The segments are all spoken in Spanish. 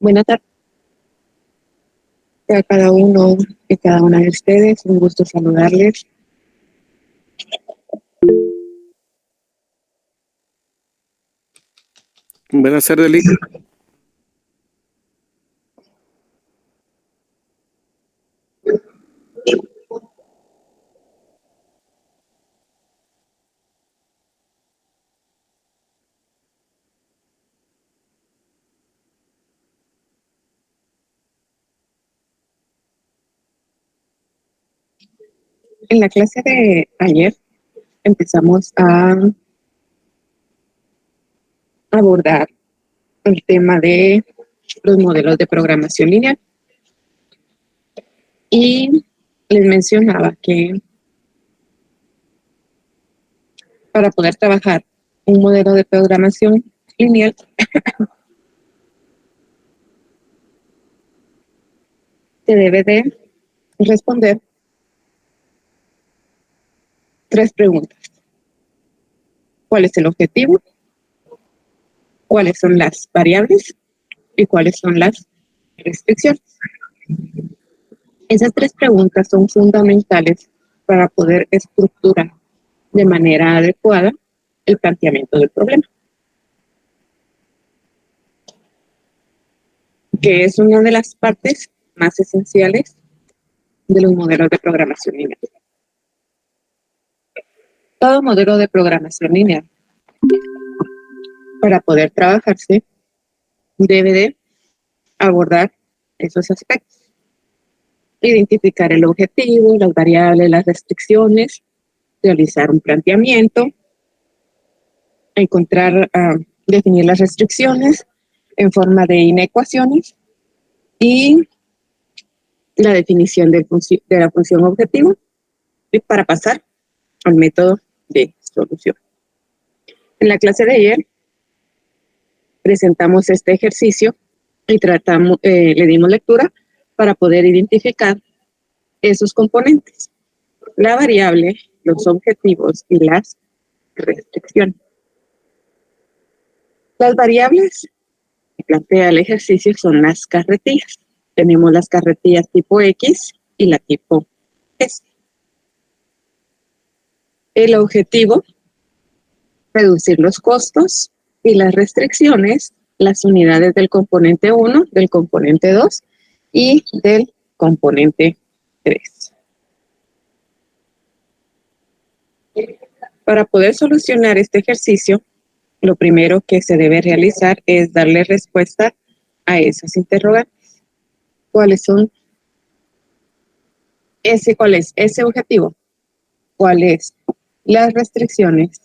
Buenas tardes a cada uno y cada una de ustedes. Un gusto saludarles. Buenas tardes, Lick. En la clase de ayer empezamos a abordar el tema de los modelos de programación lineal y les mencionaba que para poder trabajar un modelo de programación lineal se debe de responder 3 preguntas. ¿Cuál es el objetivo? ¿Cuáles son las variables? ¿Y cuáles son las restricciones? Esas 3 preguntas son fundamentales para poder estructurar de manera adecuada el planteamiento del problema, que es una de las partes más esenciales de los modelos de programación lineal. Todo modelo de programación lineal, para poder trabajarse, debe de abordar esos aspectos. Identificar el objetivo, las variables, las restricciones, realizar un planteamiento, definir las restricciones en forma de inecuaciones y la definición de la función objetivo y para pasar al método de solución. En la clase de ayer presentamos este ejercicio y le dimos lectura para poder identificar esos componentes, la variable, los objetivos y las restricciones. Las variables que plantea el ejercicio son las carretillas. Tenemos las carretillas tipo X y la tipo S. El objetivo, reducir los costos, y las restricciones, las unidades del componente 1, del componente 2 y del componente 3. Para poder solucionar este ejercicio, lo primero que se debe realizar es darle respuesta a esas interrogantes. ¿Cuál es ese objetivo? ¿Cuáles las restricciones?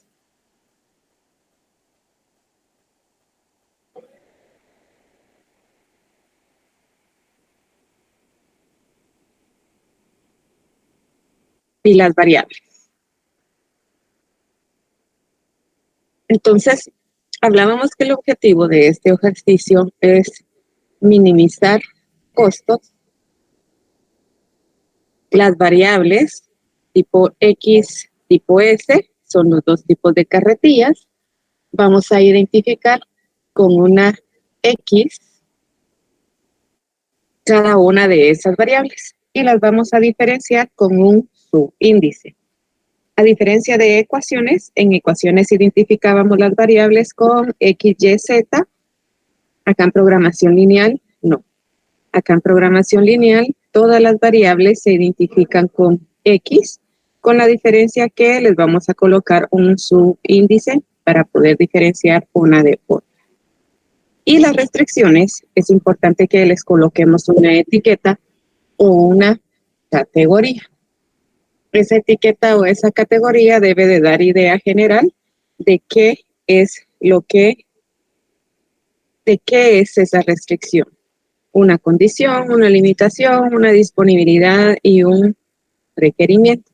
Y las variables. Entonces, hablábamos que el objetivo de este ejercicio es minimizar costos. Las variables tipo X, tipo S, son los 2 tipos de carretillas. Vamos a identificar con una X cada una de esas variables y las vamos a diferenciar con un subíndice. A diferencia de ecuaciones, en ecuaciones identificábamos las variables con X, Y, Z. Acá en programación lineal, no. Acá en programación lineal, todas las variables se identifican con X, con la diferencia que les vamos a colocar un subíndice para poder diferenciar una de otra. Y las restricciones, es importante que les coloquemos una etiqueta o una categoría. Esa etiqueta o esa categoría debe de dar idea general de qué es esa restricción. Una condición, una limitación, una disponibilidad y un requerimiento.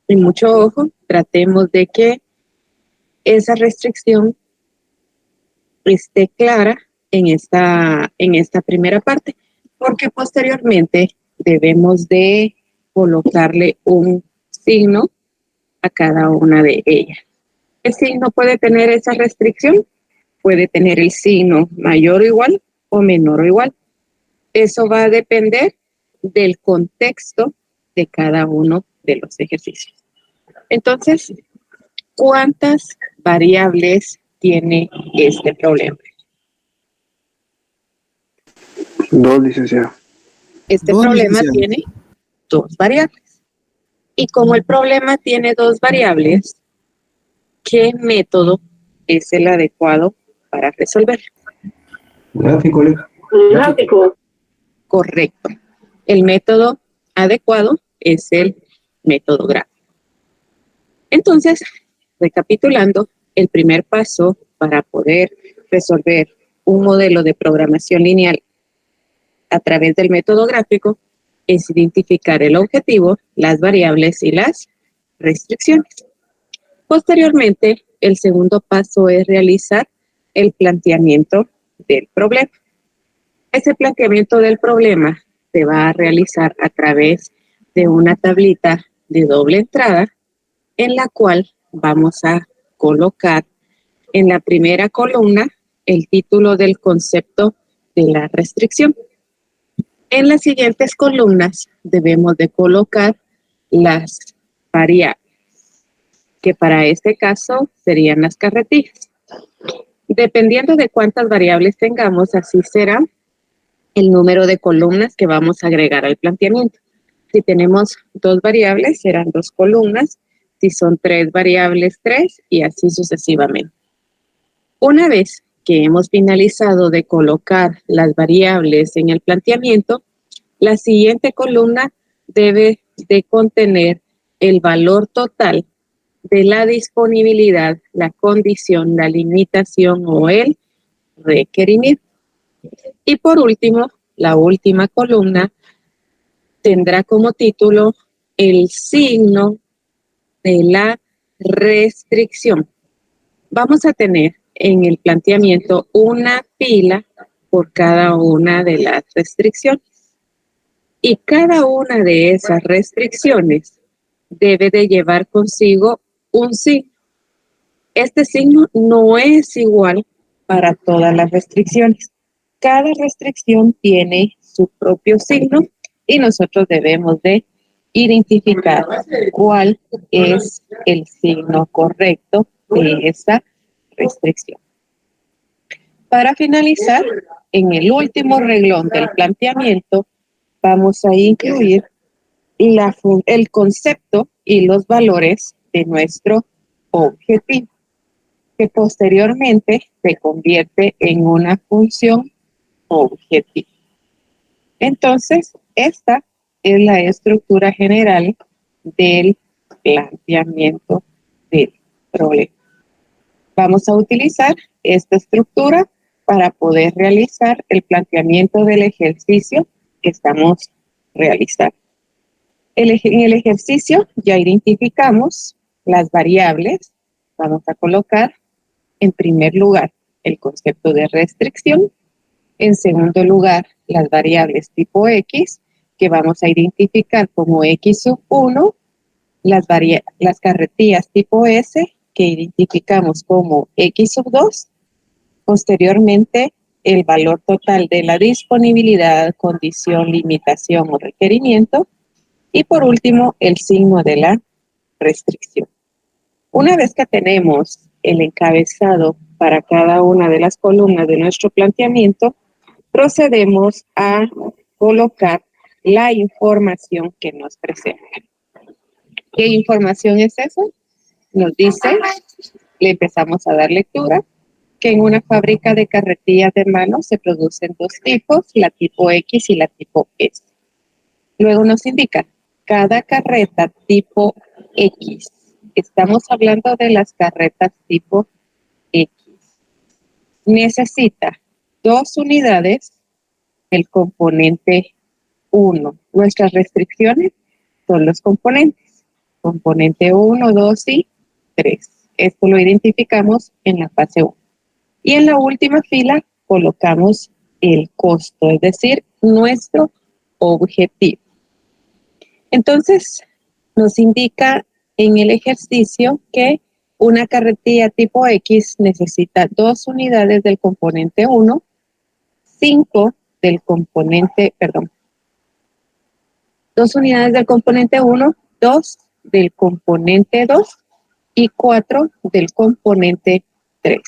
Y mucho ojo, tratemos de que esa restricción esté clara en esta primera parte, porque posteriormente debemos de colocarle un signo a cada una de ellas. ¿Qué signo puede tener esa restricción? Puede tener el signo mayor o igual o menor o igual. Eso va a depender del contexto de cada uno de los ejercicios. Entonces, ¿cuántas variables tiene este problema? Dos, licenciado. Este problema tiene dos variables. Y como el problema tiene dos variables, ¿qué método es el adecuado para resolverlo? Gráfico, Gráfico. Correcto. El método adecuado es el método gráfico. Entonces, recapitulando, el primer paso para poder resolver un modelo de programación lineal a través del método gráfico es identificar el objetivo, las variables y las restricciones. Posteriormente, el segundo paso es realizar el planteamiento del problema. Ese planteamiento del problema se va a realizar a través de una tablita de doble entrada en la cual vamos a colocar en la primera columna el título del concepto de la restricción. En las siguientes columnas debemos de colocar las variables, que para este caso serían las carretillas. Dependiendo de cuántas variables tengamos, así será el número de columnas que vamos a agregar al planteamiento. Si tenemos dos variables, serán dos columnas. Si son tres variables, tres, y así sucesivamente. Una vez que hemos finalizado de colocar las variables en el planteamiento, la siguiente columna debe de contener el valor total de la disponibilidad, la condición, la limitación o el requerimiento. Y por último, la última columna tendrá como título el signo de la restricción. Vamos a tener en el planteamiento una fila por cada una de las restricciones. Y cada una de esas restricciones debe de llevar consigo un signo. Este signo no es igual para todas las restricciones. Cada restricción tiene su propio signo y nosotros debemos de identificar cuál es el signo correcto de esa restricción. Para finalizar, en el último renglón del planteamiento, vamos a incluir el concepto y los valores de nuestro objetivo, que posteriormente se convierte en una función objetivo. Entonces, esta es la estructura general del planteamiento del problema. Vamos a utilizar esta estructura para poder realizar el planteamiento del ejercicio que estamos realizando. En el ejercicio ya identificamos las variables. Vamos a colocar en primer lugar el concepto de restricción. En segundo lugar, las variables tipo X, que vamos a identificar como X sub 1, las carretillas tipo S, que identificamos como X sub 2, posteriormente el valor total de la disponibilidad, condición, limitación o requerimiento, y por último, el signo de la restricción. Una vez que tenemos el encabezado para cada una de las columnas de nuestro planteamiento, procedemos a colocar la información que nos presenta. ¿Qué información es esa? Nos dice, le empezamos a dar lectura, que en una fábrica de carretillas de mano se producen dos tipos, la tipo X y la tipo S. Luego nos indica, cada carreta tipo X, estamos hablando de las carretas tipo X, necesita 2 unidades del componente 1. Nuestras restricciones son los componentes. Componente 1, 2 y 3. Esto lo identificamos en la fase 1. Y en la última fila colocamos el costo, es decir, nuestro objetivo. Entonces, nos indica en el ejercicio que una carretilla tipo X necesita 2 unidades del componente 1, 5 del componente, perdón, 2 unidades del componente 1, 2 del componente 2 y 4 del componente 3.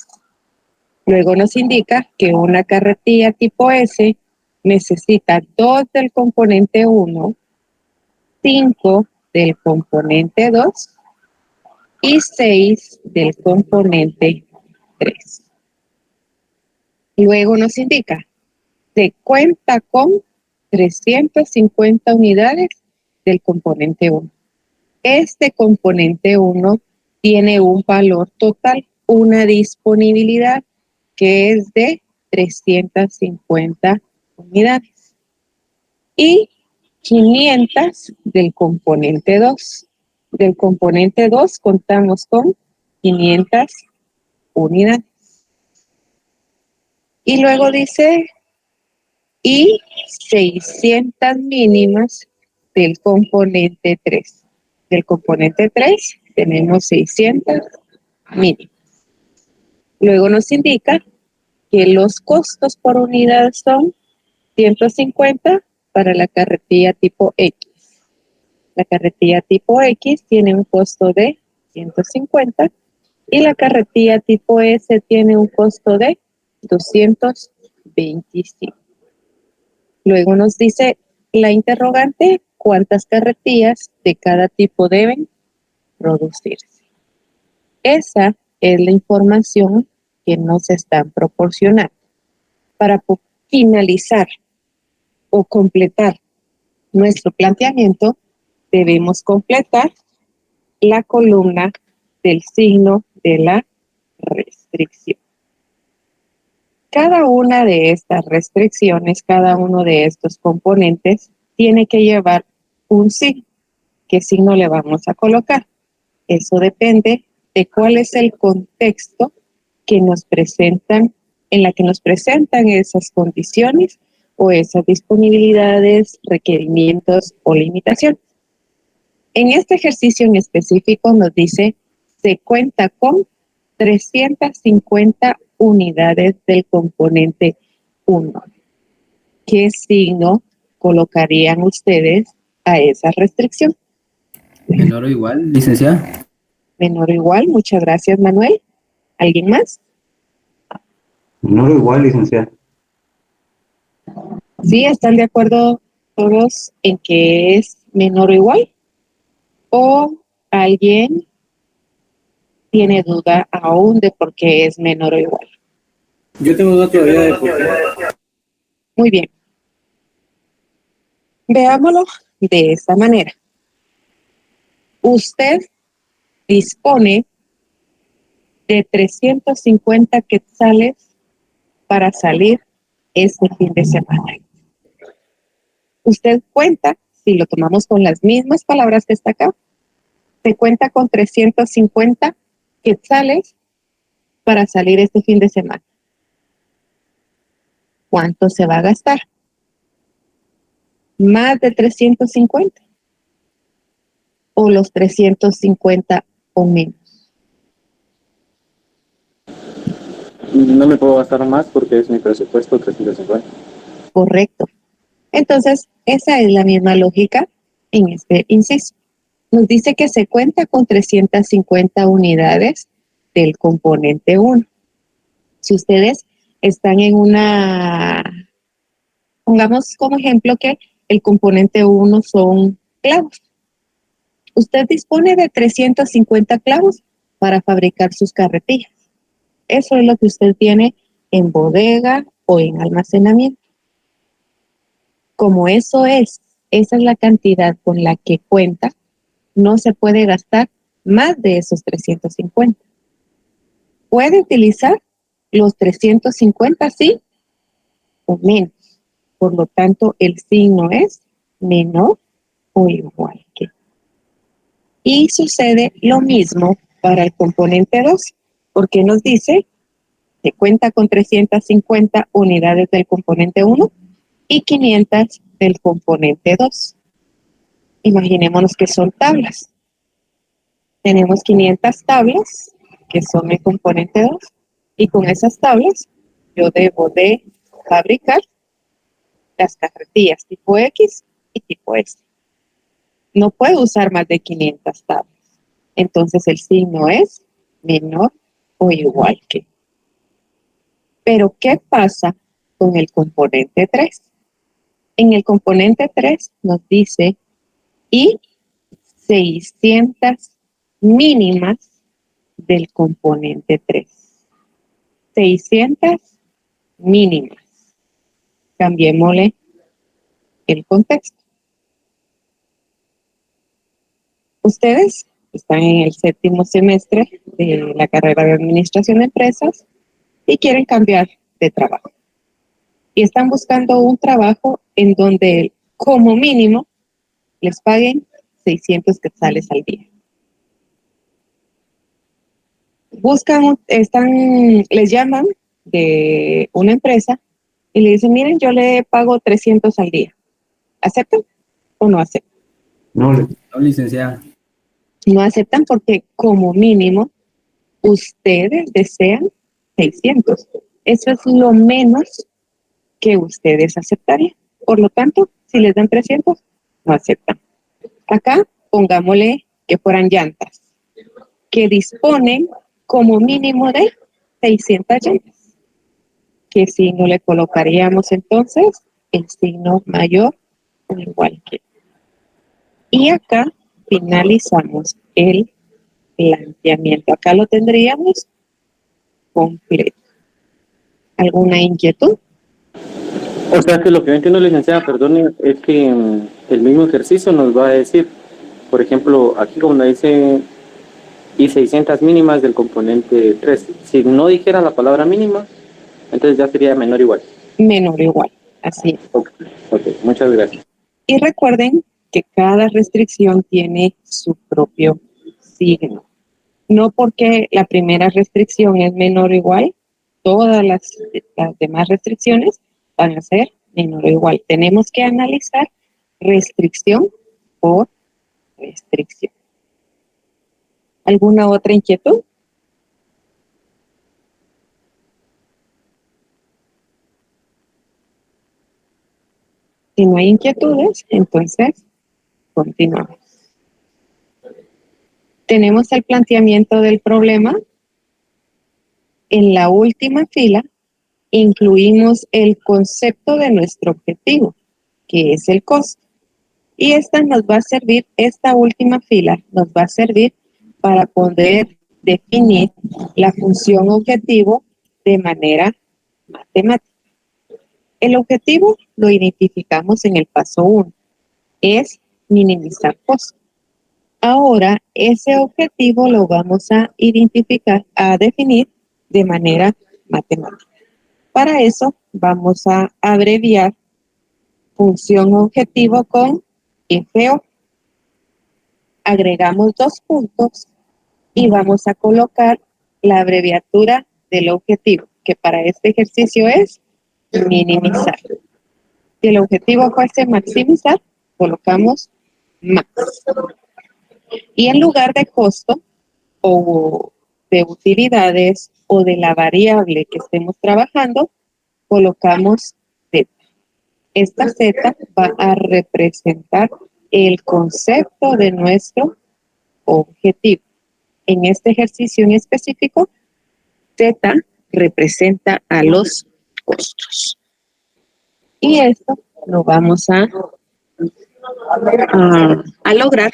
Luego nos indica que una carretilla tipo S necesita 2 del componente 1, 5 del componente 2 y 6 del componente 3. Luego nos indica, se cuenta con 350 unidades del componente 1. Este componente 1 tiene un valor total, una disponibilidad que es de 350 unidades. Y 500 del componente 2. Del componente 2 contamos con 500 unidades. Y luego dice, y 600 mínimas del componente 3. Del componente 3 tenemos 600 mínimas. Luego nos indica que los costos por unidad son 150 para la carretilla tipo X. La carretilla tipo X tiene un costo de 150 y la carretilla tipo S tiene un costo de 225. Luego nos dice la interrogante, ¿cuántas carretillas de cada tipo deben producirse? Esa es la información que nos están proporcionando. Para finalizar o completar nuestro planteamiento, debemos completar la columna del signo de la restricción. Cada una de estas restricciones, cada uno de estos componentes, tiene que llevar un signo. ¿Qué signo le vamos a colocar? Eso depende de cuál es el contexto que nos presentan, en la que nos presentan esas condiciones o esas disponibilidades, requerimientos o limitaciones. En este ejercicio en específico nos dice, se cuenta con 350 unidades del componente 1. ¿Qué signo colocarían ustedes a esa restricción? Menor o igual, licenciada. Menor o igual, muchas gracias, Manuel. ¿Alguien más? No igual, licenciada. ¿Sí están de acuerdo todos en que es menor o igual? ¿O alguien tiene duda aún de por qué es menor o igual? Yo tengo duda todavía de por qué. Muy bien. Veámoslo de esta manera. Usted dispone de 350 quetzales para salir este fin de semana. Usted cuenta, si lo tomamos con las mismas palabras que está acá, se cuenta con 350 quetzales para salir este fin de semana. ¿Cuánto se va a gastar? ¿Más de 350? ¿O los 350 o menos? No me puedo gastar más porque es mi presupuesto 350. Correcto. Entonces, esa es la misma lógica en este inciso. Nos dice que se cuenta con 350 unidades del componente 1. Si ustedes están en una, pongamos como ejemplo que el componente 1 son clavos. Usted dispone de 350 clavos para fabricar sus carretillas. Eso es lo que usted tiene en bodega o en almacenamiento. Como esa es la cantidad con la que cuenta, no se puede gastar más de esos 350. Puede utilizar los 350, sí, o menos. Por lo tanto, el signo es menor o igual que. Y sucede lo mismo para el componente 2, porque nos dice que cuenta con 350 unidades del componente 1 y 500 del componente 2. Imaginémonos que son tablas. Tenemos 500 tablas, que son el componente 2, y con esas tablas yo debo de fabricar las carretillas tipo X y tipo S. No puedo usar más de 500 tablas. Entonces el signo es menor o igual que. Pero ¿qué pasa con el componente 3? En el componente 3 nos dice y 600 mínimas del componente 3. 600 mínimas. Cambiémosle el contexto. Ustedes están en el 7º semestre de la carrera de Administración de Empresas y quieren cambiar de trabajo. Y están buscando un trabajo en donde como mínimo les paguen 600 quetzales al día. Les llaman de una empresa y le dicen, miren, yo le pago 300 al día. ¿Aceptan o no aceptan? No, No, licenciada. No aceptan porque como mínimo ustedes desean 600. Eso es lo menos que ustedes aceptarían. Por lo tanto, si les dan 300, no aceptan. Acá pongámosle que fueran llantas, que disponen como mínimo de 600 llantas. ¿Qué signo le colocaríamos entonces? El signo mayor o igual que. Y acá finalizamos el planteamiento. Acá lo tendríamos completo. ¿Alguna inquietud? O sea que lo que yo entiendo, licenciada, perdone, es que el mismo ejercicio nos va a decir, por ejemplo, aquí como nos dice y 600 mínimas del componente 3. Si no dijera la palabra mínima, entonces ya sería menor o igual. Menor o igual, así es. Ok, muchas gracias. Y recuerden que cada restricción tiene su propio signo. No porque la primera restricción es menor o igual, todas las demás restricciones van a ser menor o igual. Tenemos que analizar restricción por restricción. ¿Alguna otra inquietud? Si no hay inquietudes, entonces continuamos. Tenemos el planteamiento del problema. En la última fila incluimos el concepto de nuestro objetivo, que es el costo. Y esta última fila nos va a servir para poder definir la función objetivo de manera matemática. El objetivo lo identificamos en el paso 1, es minimizar costo. Ahora, ese objetivo lo vamos a definir de manera matemática. Para eso, vamos a abreviar función objetivo con FO. Agregamos 2 puntos y vamos a colocar la abreviatura del objetivo, que para este ejercicio es minimizar. Si el objetivo fuese maximizar, colocamos max. Y en lugar de costo o de utilidades o de la variable que estemos trabajando, colocamos Z. Esta Z va a representar el concepto de nuestro objetivo. En este ejercicio en específico, Z representa a los costos. Y esto lo vamos a lograr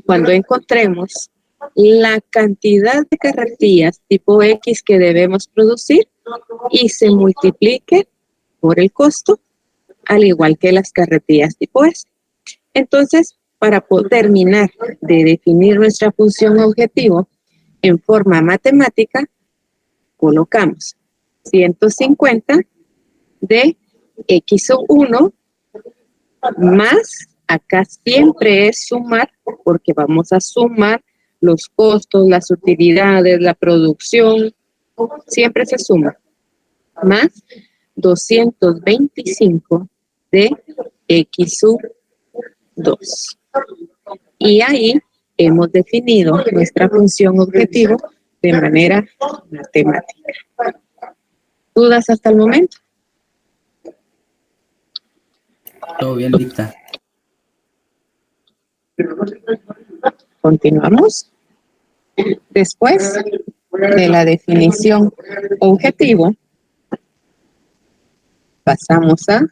cuando encontremos la cantidad de carretillas tipo X que debemos producir y se multiplique por el costo, al igual que las carretillas tipo S. Entonces, para terminar de definir nuestra función objetivo en forma matemática, colocamos 150 de X1 más, acá siempre es sumar, porque vamos a sumar los costos, las utilidades, la producción, siempre se suma, más 225 de X2. Y ahí hemos definido nuestra función objetivo de manera matemática. ¿Dudas hasta el momento? Todo bien, dicta. Continuamos. Después de la definición objetivo, pasamos a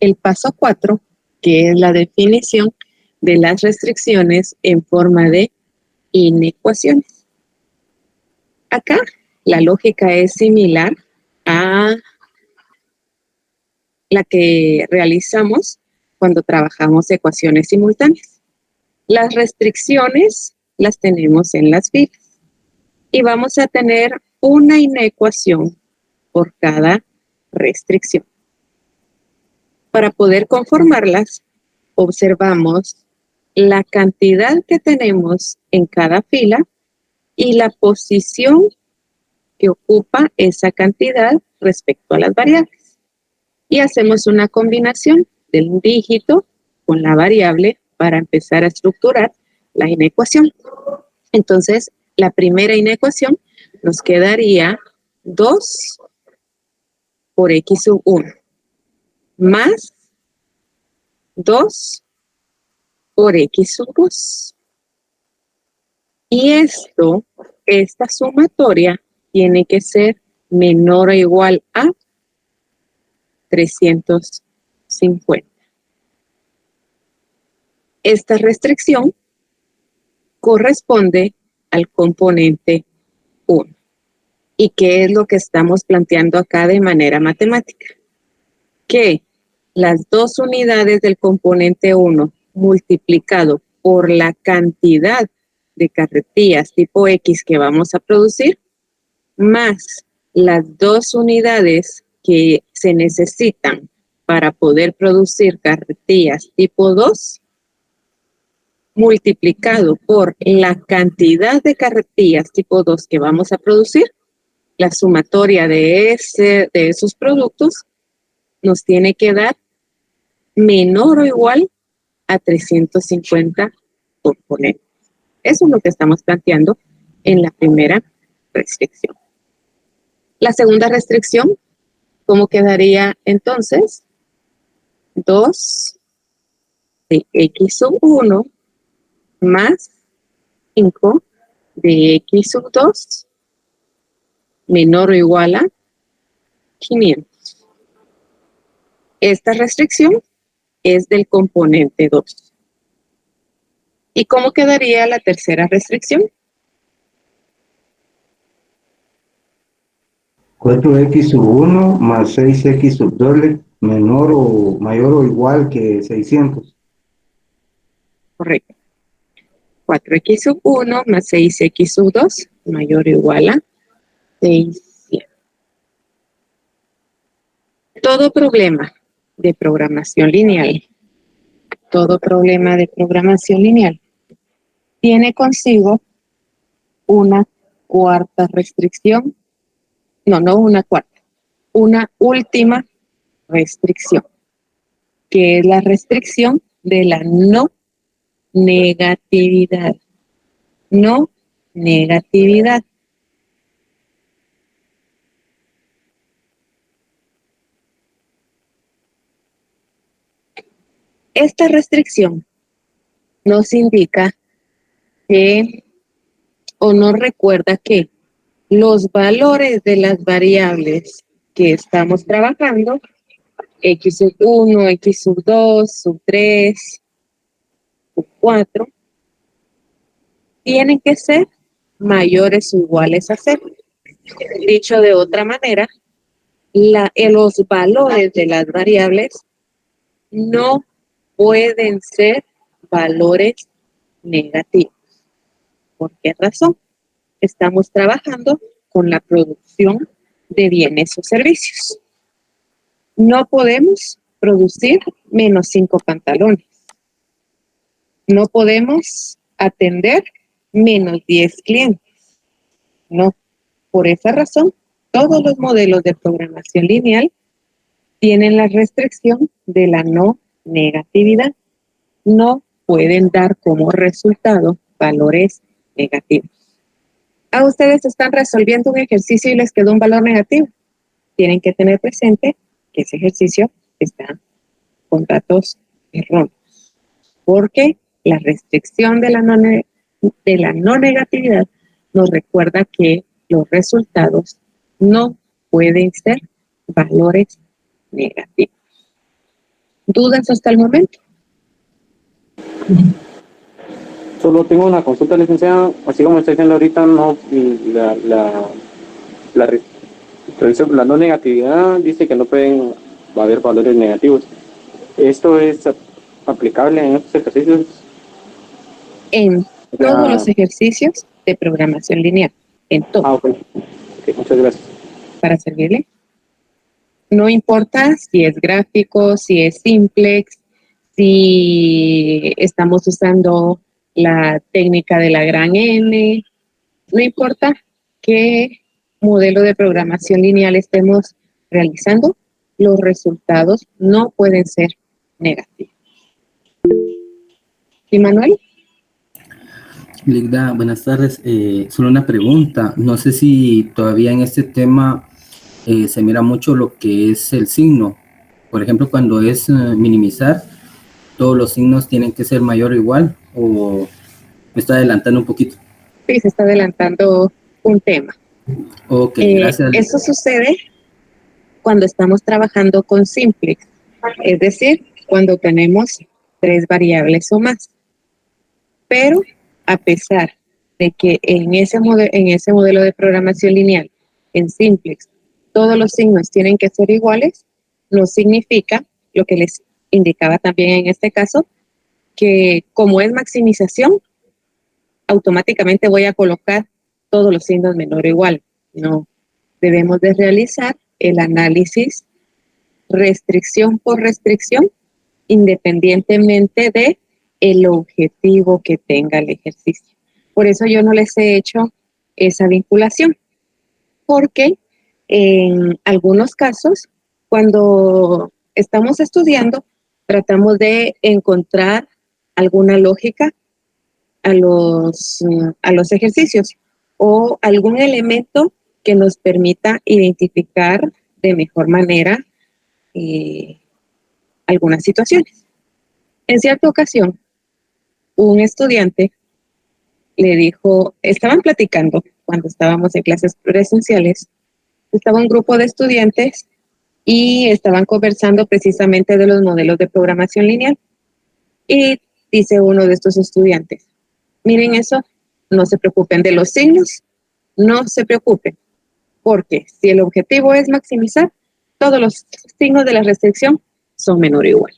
el paso 4, que es la definición de las restricciones en forma de inecuaciones. Acá la lógica es similar a la que realizamos cuando trabajamos ecuaciones simultáneas. Las restricciones las tenemos en las filas y vamos a tener una inecuación por cada restricción. Para poder conformarlas, observamos la cantidad que tenemos en cada fila y la posición que ocupa esa cantidad respecto a las variables. Y hacemos una combinación del dígito con la variable para empezar a estructurar la inecuación. Entonces, la primera inecuación nos quedaría 2 por x sub 1 más 2 por x sub 2. Y esta sumatoria tiene que ser menor o igual a 350. Esta restricción corresponde al componente 1. ¿Y qué es lo que estamos planteando acá de manera matemática? Que las dos unidades del componente 1 multiplicado por la cantidad de carretillas tipo X que vamos a producir, más las dos unidades que se necesitan para poder producir carretillas tipo 2, multiplicado por la cantidad de carretillas tipo 2 que vamos a producir, la sumatoria de esos productos nos tiene que dar menor o igual a 350 componentes. Eso es lo que estamos planteando en la primera restricción. La segunda restricción, ¿cómo quedaría entonces? 2 de x sub 1 más 5 de x sub 2 menor o igual a 500. Esta restricción es del componente 2. ¿Y cómo quedaría la tercera restricción? 4x sub 1 más 6x sub 2 menor o mayor o igual que 600. Correcto. 4x sub 1 más 6x sub 2 mayor o igual a 600. Todo problema de programación lineal tiene consigo una cuarta restricción. No una cuarta, una última restricción, que es la restricción de la no negatividad. No negatividad. Esta restricción nos indica que, o nos recuerda que los valores de las variables que estamos trabajando, x sub 1, x sub 2, sub 3, sub 4, tienen que ser mayores o iguales a 0. Dicho de otra manera, los valores de las variables no pueden ser valores negativos. ¿Por qué razón? Estamos trabajando con la producción de bienes o servicios. No podemos producir menos 5 pantalones. No podemos atender menos 10 clientes. No. Por esa razón, todos los modelos de programación lineal tienen la restricción de la no negatividad. No pueden dar como resultado valores negativos. Ustedes están resolviendo un ejercicio y les quedó un valor negativo. Tienen que tener presente que ese ejercicio está con datos erróneos, porque la restricción de la no negatividad nos recuerda que los resultados no pueden ser valores negativos. ¿Dudas hasta el momento? Solo tengo una consulta, licenciada. Así como está diciendo ahorita, no, la no negatividad dice que no pueden haber valores negativos. ¿Esto es aplicable en estos ejercicios? En todos los ejercicios de programación lineal, en todo. Ok, muchas gracias. Para servirle. No importa si es gráfico, si es simplex, si estamos usando la técnica de la gran N, no importa qué modelo de programación lineal estemos realizando, los resultados no pueden ser negativos. ¿Sí, Manuel? Ligda, buenas tardes. Solo una pregunta. No sé si todavía en este tema se mira mucho lo que es el signo. Por ejemplo, cuando es minimizar, todos los signos tienen que ser mayor o igual, o me está adelantando un poquito. Sí, se está adelantando un tema. Ok, gracias. Eso sucede cuando estamos trabajando con simplex, es decir, cuando tenemos 3 variables o más. Pero a pesar de que en ese modelo de programación lineal, en simplex, todos los signos tienen que ser iguales, no significa, lo que les indicaba también en este caso, que como es maximización, automáticamente voy a colocar todos los signos menor o igual. No, debemos de realizar el análisis restricción por restricción, independientemente de el objetivo que tenga el ejercicio. Por eso yo no les he hecho esa vinculación, porque en algunos casos, cuando estamos estudiando, tratamos de encontrar alguna lógica a los ejercicios o algún elemento que nos permita identificar de mejor manera algunas situaciones. En cierta ocasión, un estudiante le dijo, estaban platicando cuando estábamos en clases presenciales, estaba un grupo de estudiantes y estaban conversando precisamente de los modelos de programación lineal. Y dice uno de estos estudiantes, miren eso, no se preocupen de los signos, no se preocupen, porque si el objetivo es maximizar, todos los signos de la restricción son menor o igual.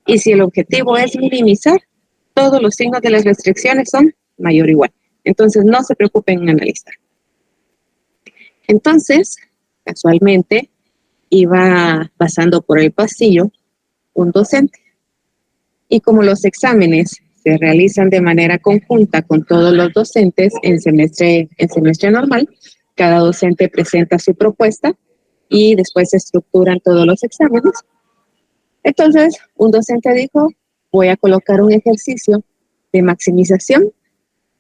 Y si el objetivo es minimizar, todos los signos de las restricciones son mayor o igual. Entonces, no se preocupen en analizar. Entonces, casualmente, iba pasando por el pasillo un docente. Y como los exámenes se realizan de manera conjunta con todos los docentes en semestre normal, cada docente presenta su propuesta y después se estructuran todos los exámenes. Entonces, un docente dijo, voy a colocar un ejercicio de maximización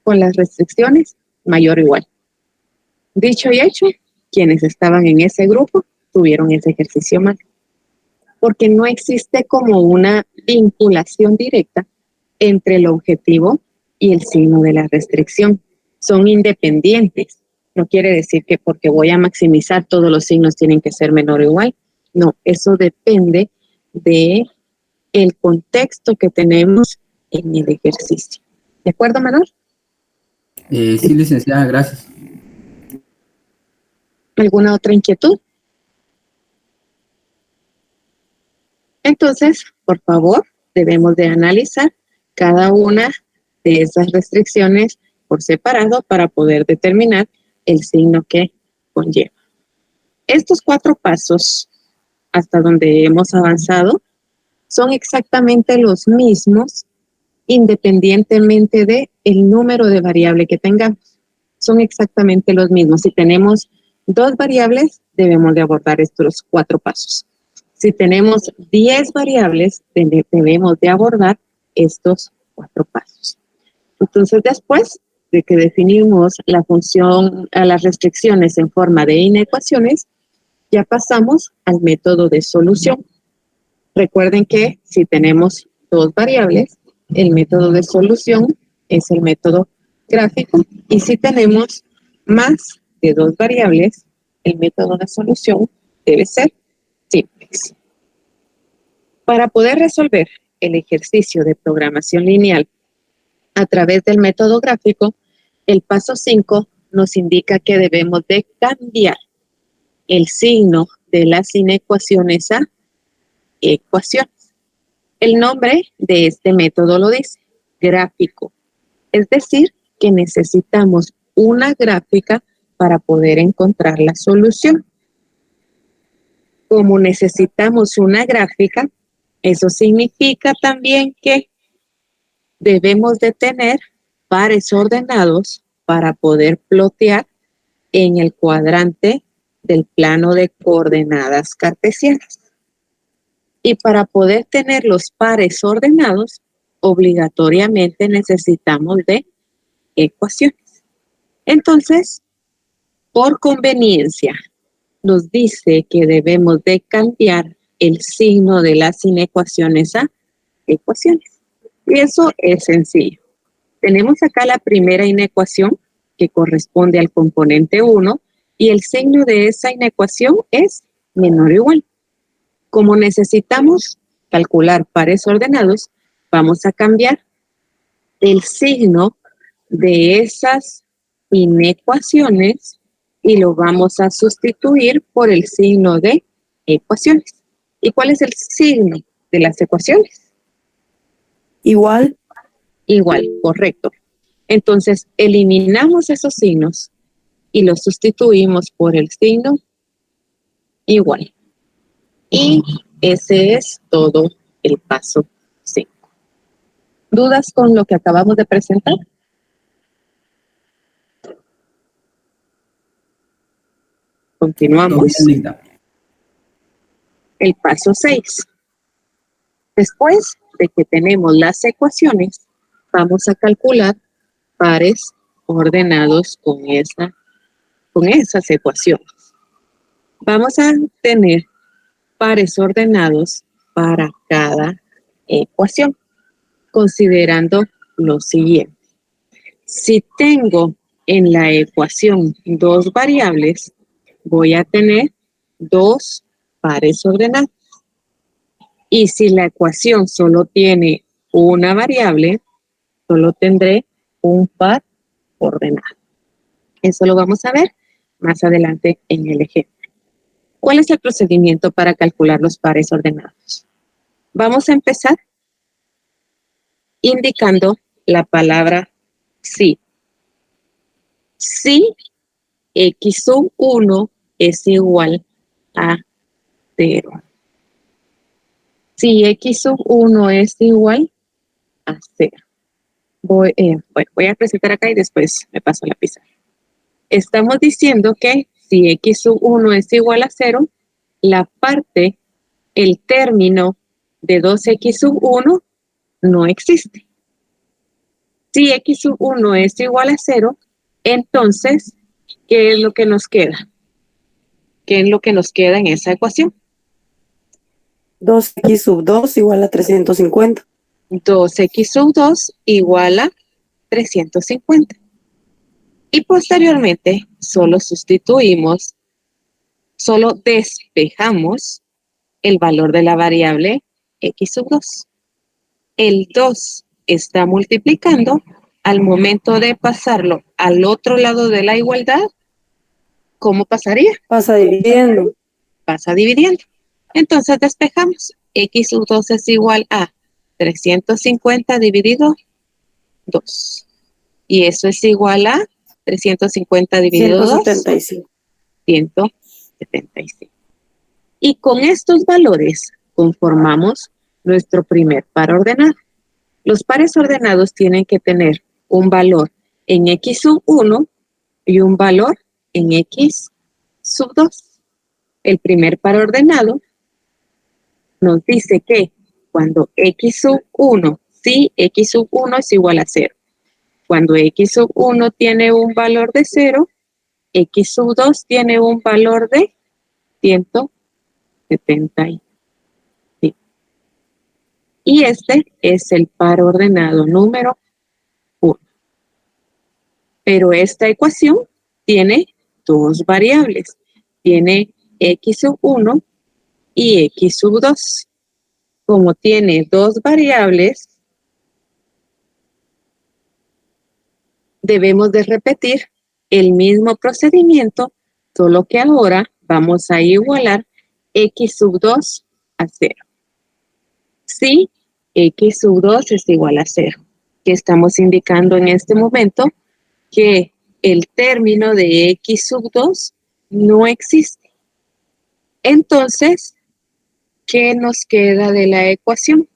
con las restricciones mayor o igual. Dicho y hecho, quienes estaban en ese grupo tuvieron ese ejercicio mal, porque no existe como una vinculación directa entre el objetivo y el signo de la restricción. Son independientes. No quiere decir que porque voy a maximizar todos los signos tienen que ser menor o igual. No, eso depende de el contexto que tenemos en el ejercicio. ¿De acuerdo, Manuel? Sí, licenciada, gracias. ¿Alguna otra inquietud? Entonces, por favor, debemos de analizar cada una de esas restricciones por separado para poder determinar el signo que conlleva. Estos 4 pasos, hasta donde hemos avanzado, son exactamente los mismos independientemente de el número de variables que tengamos. Son exactamente los mismos. Si tenemos 2 variables, debemos de abordar estos 4 pasos. Si tenemos 10 variables, debemos de abordar estos 4 pasos. Entonces, después de que definimos la función a las restricciones en forma de inecuaciones, ya pasamos al método de solución. Recuerden que si tenemos dos variables, el método de solución es el método gráfico, y si tenemos más de dos variables, el método de solución debe ser simplex. Para poder resolver el ejercicio de programación lineal a través del método gráfico, el paso 5 nos indica que debemos de cambiar el signo de las inecuaciones a ecuaciones. El nombre de este método lo dice, gráfico. Es decir, que necesitamos una gráfica para poder encontrar la solución. Como necesitamos una gráfica, eso significa también que debemos de tener pares ordenados para poder plotear en el cuadrante del plano de coordenadas cartesianas. Y para poder tener los pares ordenados, obligatoriamente necesitamos de ecuaciones. Entonces, por conveniencia, nos dice que debemos de cambiar el signo de las inecuaciones a ecuaciones. Y eso es sencillo. Tenemos acá la primera inecuación que corresponde al componente 1 y el signo de esa inecuación es menor o igual. Como necesitamos calcular pares ordenados, vamos a cambiar el signo de esas inecuaciones y lo vamos a sustituir por el signo de ecuaciones. ¿Y cuál es el signo de las ecuaciones? Igual. Igual, correcto. Entonces, eliminamos esos signos y los sustituimos por el signo igual. Y ese es todo el paso 5. ¿Dudas con lo que acabamos de presentar? Continuamos. Todo bien, Linda. El paso 6. Después de que tenemos las ecuaciones, vamos a calcular pares ordenados con esas ecuaciones. Vamos a tener pares ordenados para cada ecuación, considerando lo siguiente. Si tengo en la ecuación dos variables, voy a tener dos pares ordenados. Y si la ecuación solo tiene una variable, solo tendré un par ordenado. Eso lo vamos a ver más adelante en el ejemplo. ¿Cuál es el procedimiento para calcular los pares ordenados? Vamos a empezar indicando la palabra si. Si x sub 1 es igual a 0. Si x sub 1 es igual a 0. Voy a presentar acá y después me paso a la pizarra. Estamos diciendo que si x sub 1 es igual a 0, la parte, el término de 2x sub 1 no existe. Si x sub 1 es igual a 0, entonces, ¿qué es lo que nos queda? ¿Qué es lo que nos queda en esa ecuación? 2x sub 2 igual a 350. 2x sub 2 igual a 350. Y posteriormente, solo despejamos el valor de la variable x sub 2. El 2 está multiplicando. Al momento de pasarlo al otro lado de la igualdad, ¿cómo pasaría? Pasa dividiendo. Pasa dividiendo. Entonces despejamos. X sub 2 es igual a 350 dividido 2. Y eso es igual a 350 dividido 2. 175. 175. Y con estos valores conformamos nuestro primer par ordenado. Los pares ordenados tienen que tener un valor en x sub 1 y un valor en x sub 2. El primer par ordenado nos dice que cuando x sub 1, si x sub 1 es igual a 0. Cuando x sub 1 tiene un valor de 0, x sub 2 tiene un valor de 175. Y este es el par ordenado número 1. Pero esta ecuación tiene dos variables. Tiene x sub 1 y x sub 2. Como tiene dos variables, debemos de repetir el mismo procedimiento, solo que ahora vamos a igualar x sub 2 a 0. Si x sub 2 es igual a 0, que estamos indicando en este momento que el término de x sub 2 no existe. Entonces, ¿qué nos queda de la ecuación?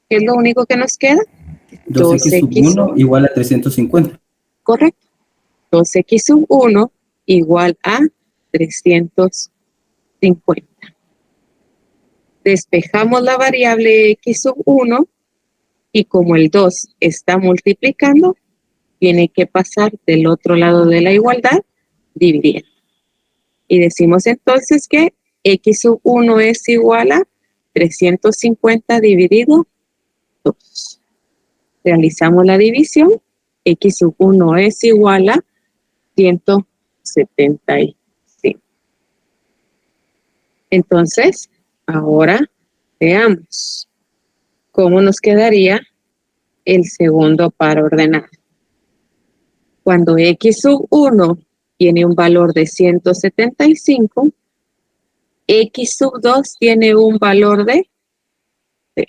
¿Qué es lo único que nos queda? 2x sub 1 igual a 350. Correcto. 2x sub 1 igual a 350. Despejamos la variable x sub 1 y como el 2 está multiplicando, tiene que pasar del otro lado de la igualdad dividiendo. Y decimos entonces que x sub 1 es igual a 350 dividido 2. Realizamos la división. X sub 1 es igual a 175. Entonces, ahora veamos cómo nos quedaría el segundo par ordenado. Cuando x sub 1 tiene un valor de 175, x sub 2 tiene un valor de 0.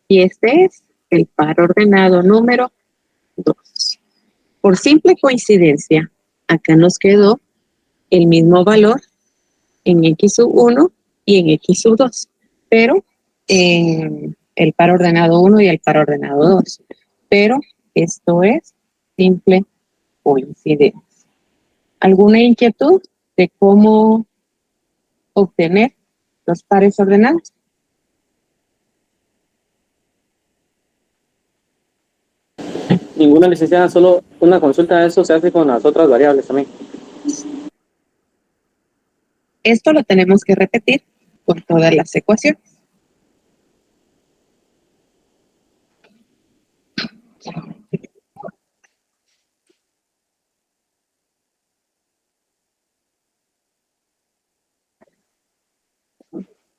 Y este es el par ordenado número 2. Por simple coincidencia, acá nos quedó el mismo valor en x sub 1 y en x sub 2, pero en el par ordenado 1 y el par ordenado 2. Pero esto es simple coincidencia. ¿Alguna inquietud de cómo obtener los pares ordenados? Ninguna, licenciada, solo una consulta de eso se hace con las otras variables también. Esto lo tenemos que repetir con todas las ecuaciones.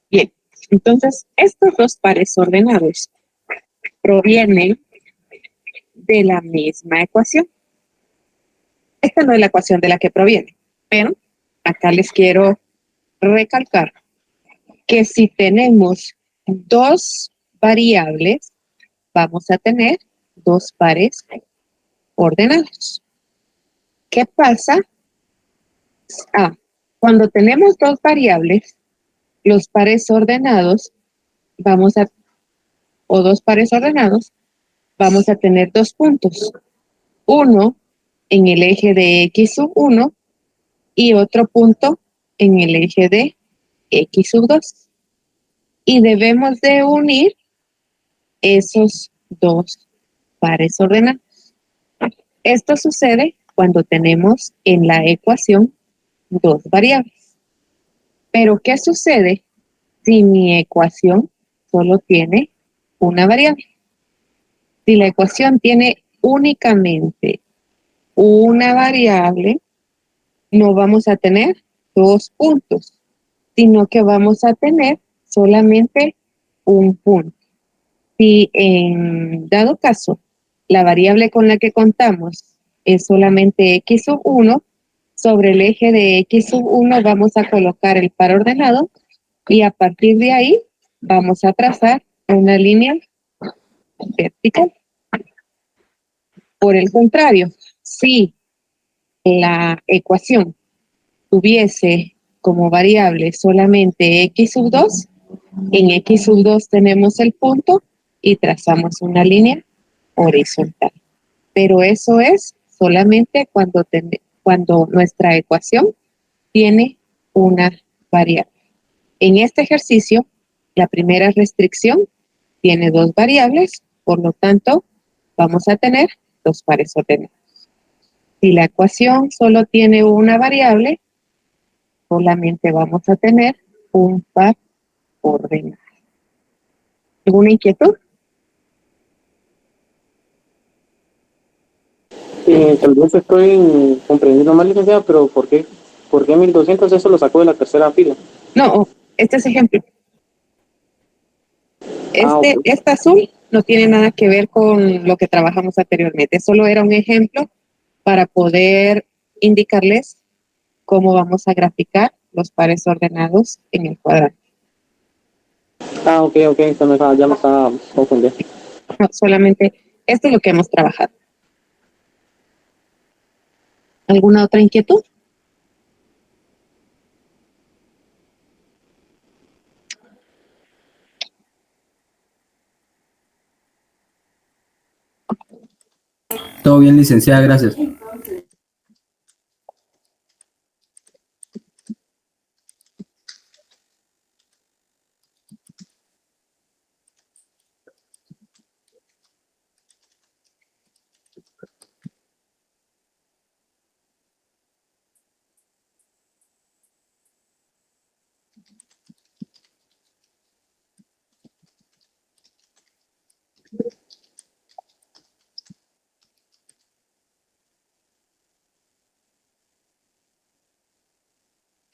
Bien, entonces estos dos pares ordenados provienen de la misma ecuación. Esta no es la ecuación de la que proviene, pero acá les quiero recalcar que si tenemos dos variables, vamos a tener dos pares ordenados. ¿Qué pasa? Cuando tenemos dos variables, los pares ordenados, o dos pares ordenados, vamos a tener dos puntos. Uno en el eje de x sub 1 y otro punto en el eje de x sub 2. Y debemos de unir esos dos pares ordenados. Esto sucede cuando tenemos en la ecuación dos variables. Pero ¿qué sucede si mi ecuación solo tiene una variable? Si la ecuación tiene únicamente una variable, no vamos a tener dos puntos, sino que vamos a tener solamente un punto. Si en dado caso la variable con la que contamos es solamente x sub 1, sobre el eje de x sub 1 vamos a colocar el par ordenado y a partir de ahí vamos a trazar una línea vertical. Por el contrario, si la ecuación tuviese como variable solamente x sub 2, en x sub 2 tenemos el punto y trazamos una línea horizontal. Pero eso es solamente cuando nuestra ecuación tiene una variable. En este ejercicio, la primera restricción tiene dos variables, por lo tanto, vamos a tener dos pares ordenados. Si la ecuación solo tiene una variable, solamente vamos a tener un par ordenado. ¿Alguna inquietud? Tal vez estoy comprendiendo mal, licenciada, pero ¿por qué 1200? Eso lo sacó de la tercera fila. No, este es ejemplo. Ok. Este azul no tiene nada que ver con lo que trabajamos anteriormente. Solo era un ejemplo para poder indicarles cómo vamos a graficar los pares ordenados en el cuadrante. Ok, ya me estaba confundiendo. No, solamente esto es lo que hemos trabajado. ¿Alguna otra inquietud? Todo bien, licenciada, gracias.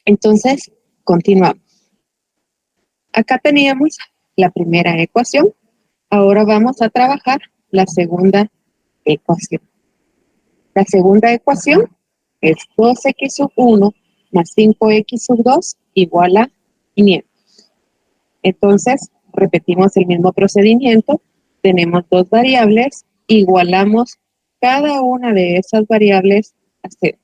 Entonces, continuamos. Acá teníamos la primera ecuación. Ahora vamos a trabajar la segunda ecuación. La segunda ecuación es 2x sub 1 más 5x sub 2 igual a 500. Entonces, repetimos el mismo procedimiento. Tenemos dos variables, igualamos cada una de esas variables a 0.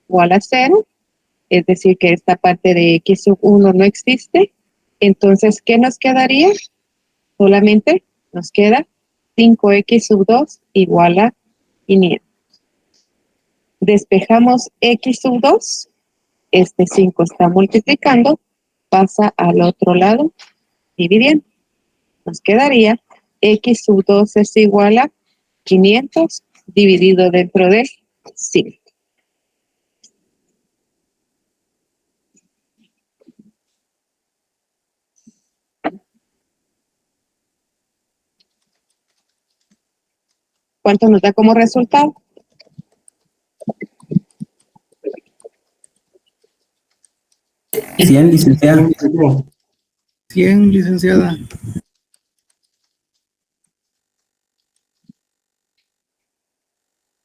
Igual a 0, es decir, que esta parte de x sub 1 no existe. Entonces, ¿qué nos quedaría? Solamente nos queda 5x sub 2 igual a 500. Despejamos x sub 2, este 5 está multiplicando, pasa al otro lado, dividiendo. Nos quedaría x sub 2 es igual a 500 dividido dentro de 5. ¿Cuánto nos da como resultado? Bien, licenciada. 100, licenciada.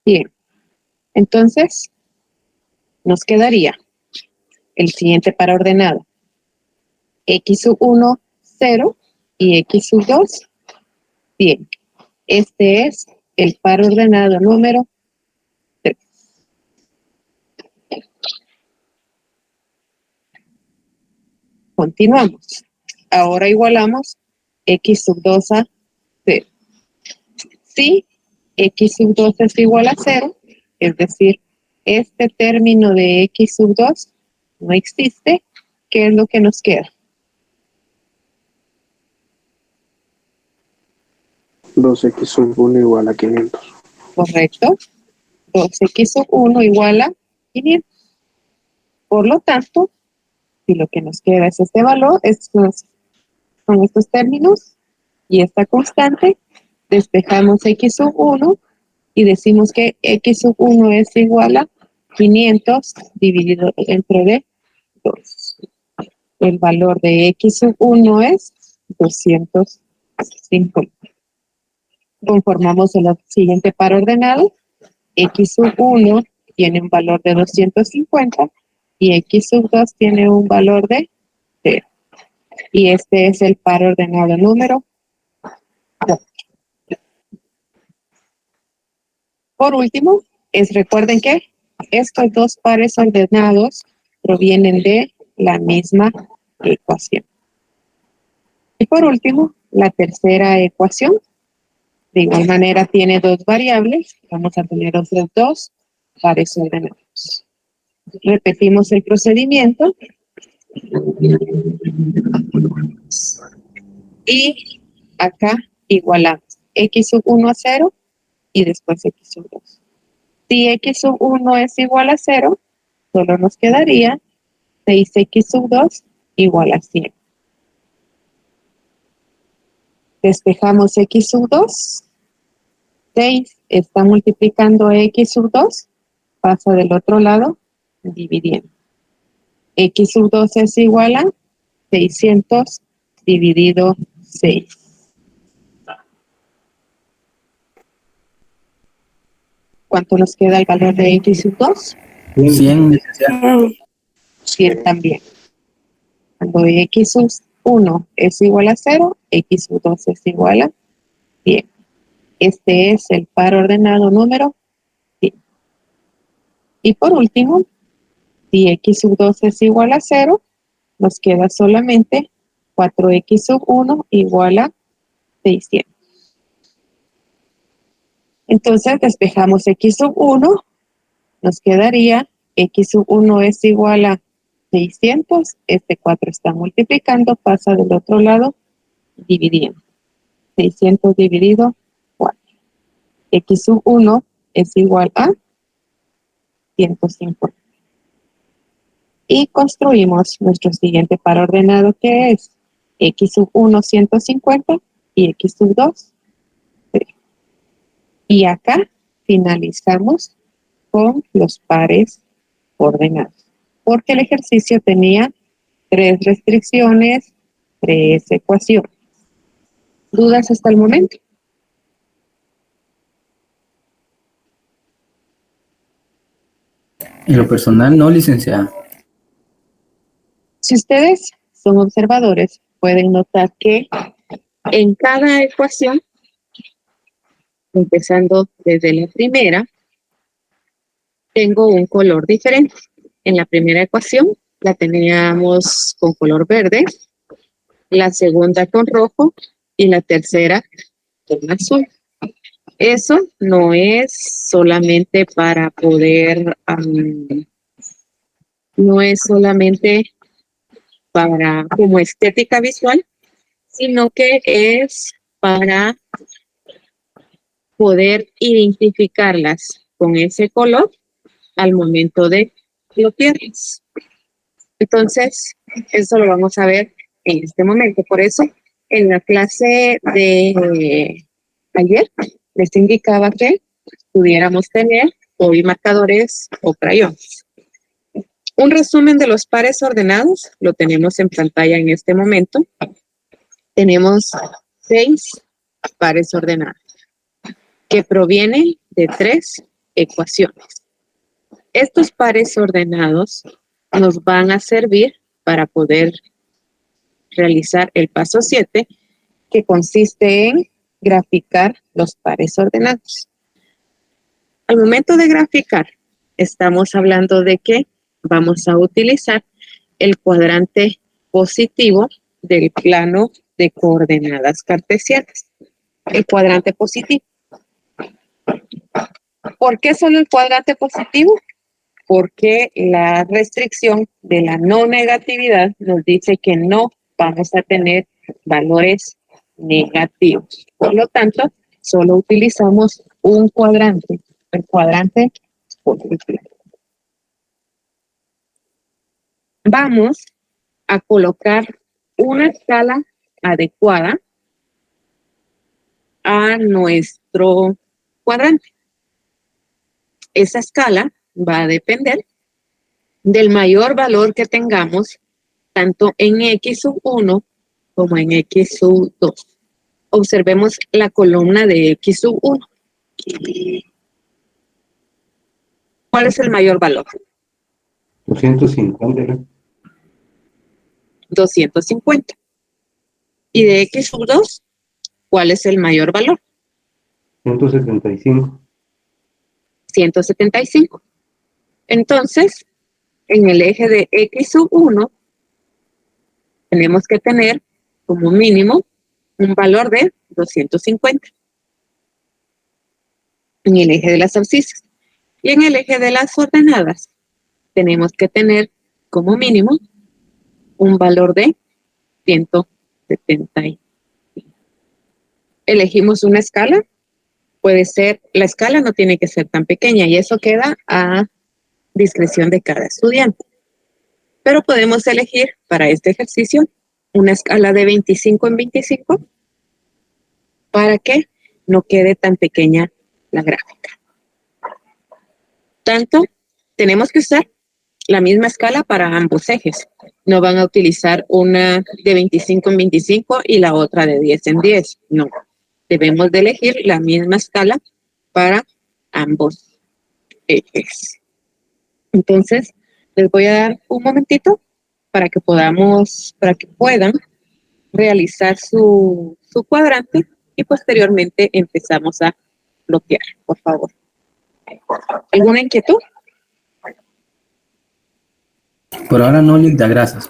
Bien, entonces nos quedaría el siguiente par ordenado. X sub 1, 0 y X sub 2, 100. Este es el par ordenado número 3. Continuamos. Ahora igualamos X sub 2 a 0. Si X sub 2 es igual a 0, es decir, este término de X sub 2 no existe, ¿qué es lo que nos queda? 2x sub 1 igual a 500. ¿Correcto? 2x sub 1 igual a 500. Por lo tanto, si lo que nos queda es este valor, son estos términos y esta constante, despejamos x sub 1 y decimos que x sub 1 es igual a 500 dividido entre 2. El valor de x sub 1 es 250. Conformamos el siguiente par ordenado. X sub 1 tiene un valor de 250 y X sub 2 tiene un valor de 0. Y este es el par ordenado número 2. Por último, recuerden que estos dos pares ordenados provienen de la misma ecuación. Y por último, la tercera ecuación, de igual manera tiene dos variables, vamos a tener otros dos pares ordenados. Repetimos el procedimiento y acá igualamos x sub 1 a 0 y después x sub 2. Si x sub 1 es igual a 0, solo nos quedaría 6x sub 2 igual a 100. Despejamos x sub 2. 6 está multiplicando x sub 2. Pasa del otro lado, dividiendo. X sub 2 es igual a 600 dividido 6. ¿Cuánto nos queda el valor de x sub 2? 100, licenciada. 100 también. Cuando x sub 1 es igual a 0, x sub 2 es igual a 100. Este es el par ordenado número 100. Y por último, si x sub 2 es igual a 0, nos queda solamente 4x sub 1 igual a 600. Entonces despejamos x sub 1, nos quedaría x sub 1 es igual a 600, este 4 está multiplicando, pasa del otro lado, dividiendo. 600 dividido 4. X sub 1 es igual a 150. Y construimos nuestro siguiente par ordenado, que es x sub 1, 150, y x sub 2, 3. Y acá finalizamos con los pares ordenados, porque el ejercicio tenía 3 restricciones, 3 ecuaciones. ¿Dudas hasta el momento? En lo personal, no, licenciada. Si ustedes son observadores, pueden notar que en cada ecuación, empezando desde la primera, tengo un color diferente. En la primera ecuación la teníamos con color verde, la segunda con rojo y la tercera con azul. Eso no es solamente para poder, no es solamente para como estética visual, sino que es para poder identificarlas con ese color al momento de bloquearlas. Entonces, eso lo vamos a ver en este momento. Por eso, en la clase de ayer, les indicaba que pudiéramos tener hoy marcadores o crayones. Un resumen de los pares ordenados lo tenemos en pantalla en este momento. Tenemos 6 pares ordenados que provienen de 3 ecuaciones. Estos pares ordenados nos van a servir para poder realizar el paso 7, que consiste en graficar los pares ordenados. Al momento de graficar, estamos hablando de que vamos a utilizar el cuadrante positivo del plano de coordenadas cartesianas. El cuadrante positivo. ¿Por qué solo el cuadrante positivo? Porque la restricción de la no negatividad nos dice que no vamos a tener valores negativos. Por lo tanto, solo utilizamos un cuadrante, el cuadrante positivo. Vamos a colocar una escala adecuada a nuestro cuadrante. Esa escala va a depender del mayor valor que tengamos tanto en x sub 1 como en x sub 2. Observemos la columna de x sub 1. ¿Cuál es el mayor valor? 250, ¿no? 250. ¿Y de x sub 2? ¿Cuál es el mayor valor? 175. 175. Entonces, en el eje de x sub 1, tenemos que tener como mínimo un valor de 250 en el eje de las abscisas. Y en el eje de las ordenadas, tenemos que tener como mínimo un valor de 175. Elegimos una escala. Puede ser, la escala no tiene que ser tan pequeña y eso queda a discreción de cada estudiante. Pero podemos elegir para este ejercicio una escala de 25 en 25 para que no quede tan pequeña la gráfica. Tanto, tenemos que usar la misma escala para ambos ejes. No van a utilizar una de 25 en 25 y la otra de 10 en 10. No. Debemos de elegir la misma escala para ambos ejes. Entonces, les voy a dar un momentito para que puedan realizar su cuadrante y posteriormente empezamos a bloquear, por favor. ¿Alguna inquietud? Por ahora no, Linda, gracias.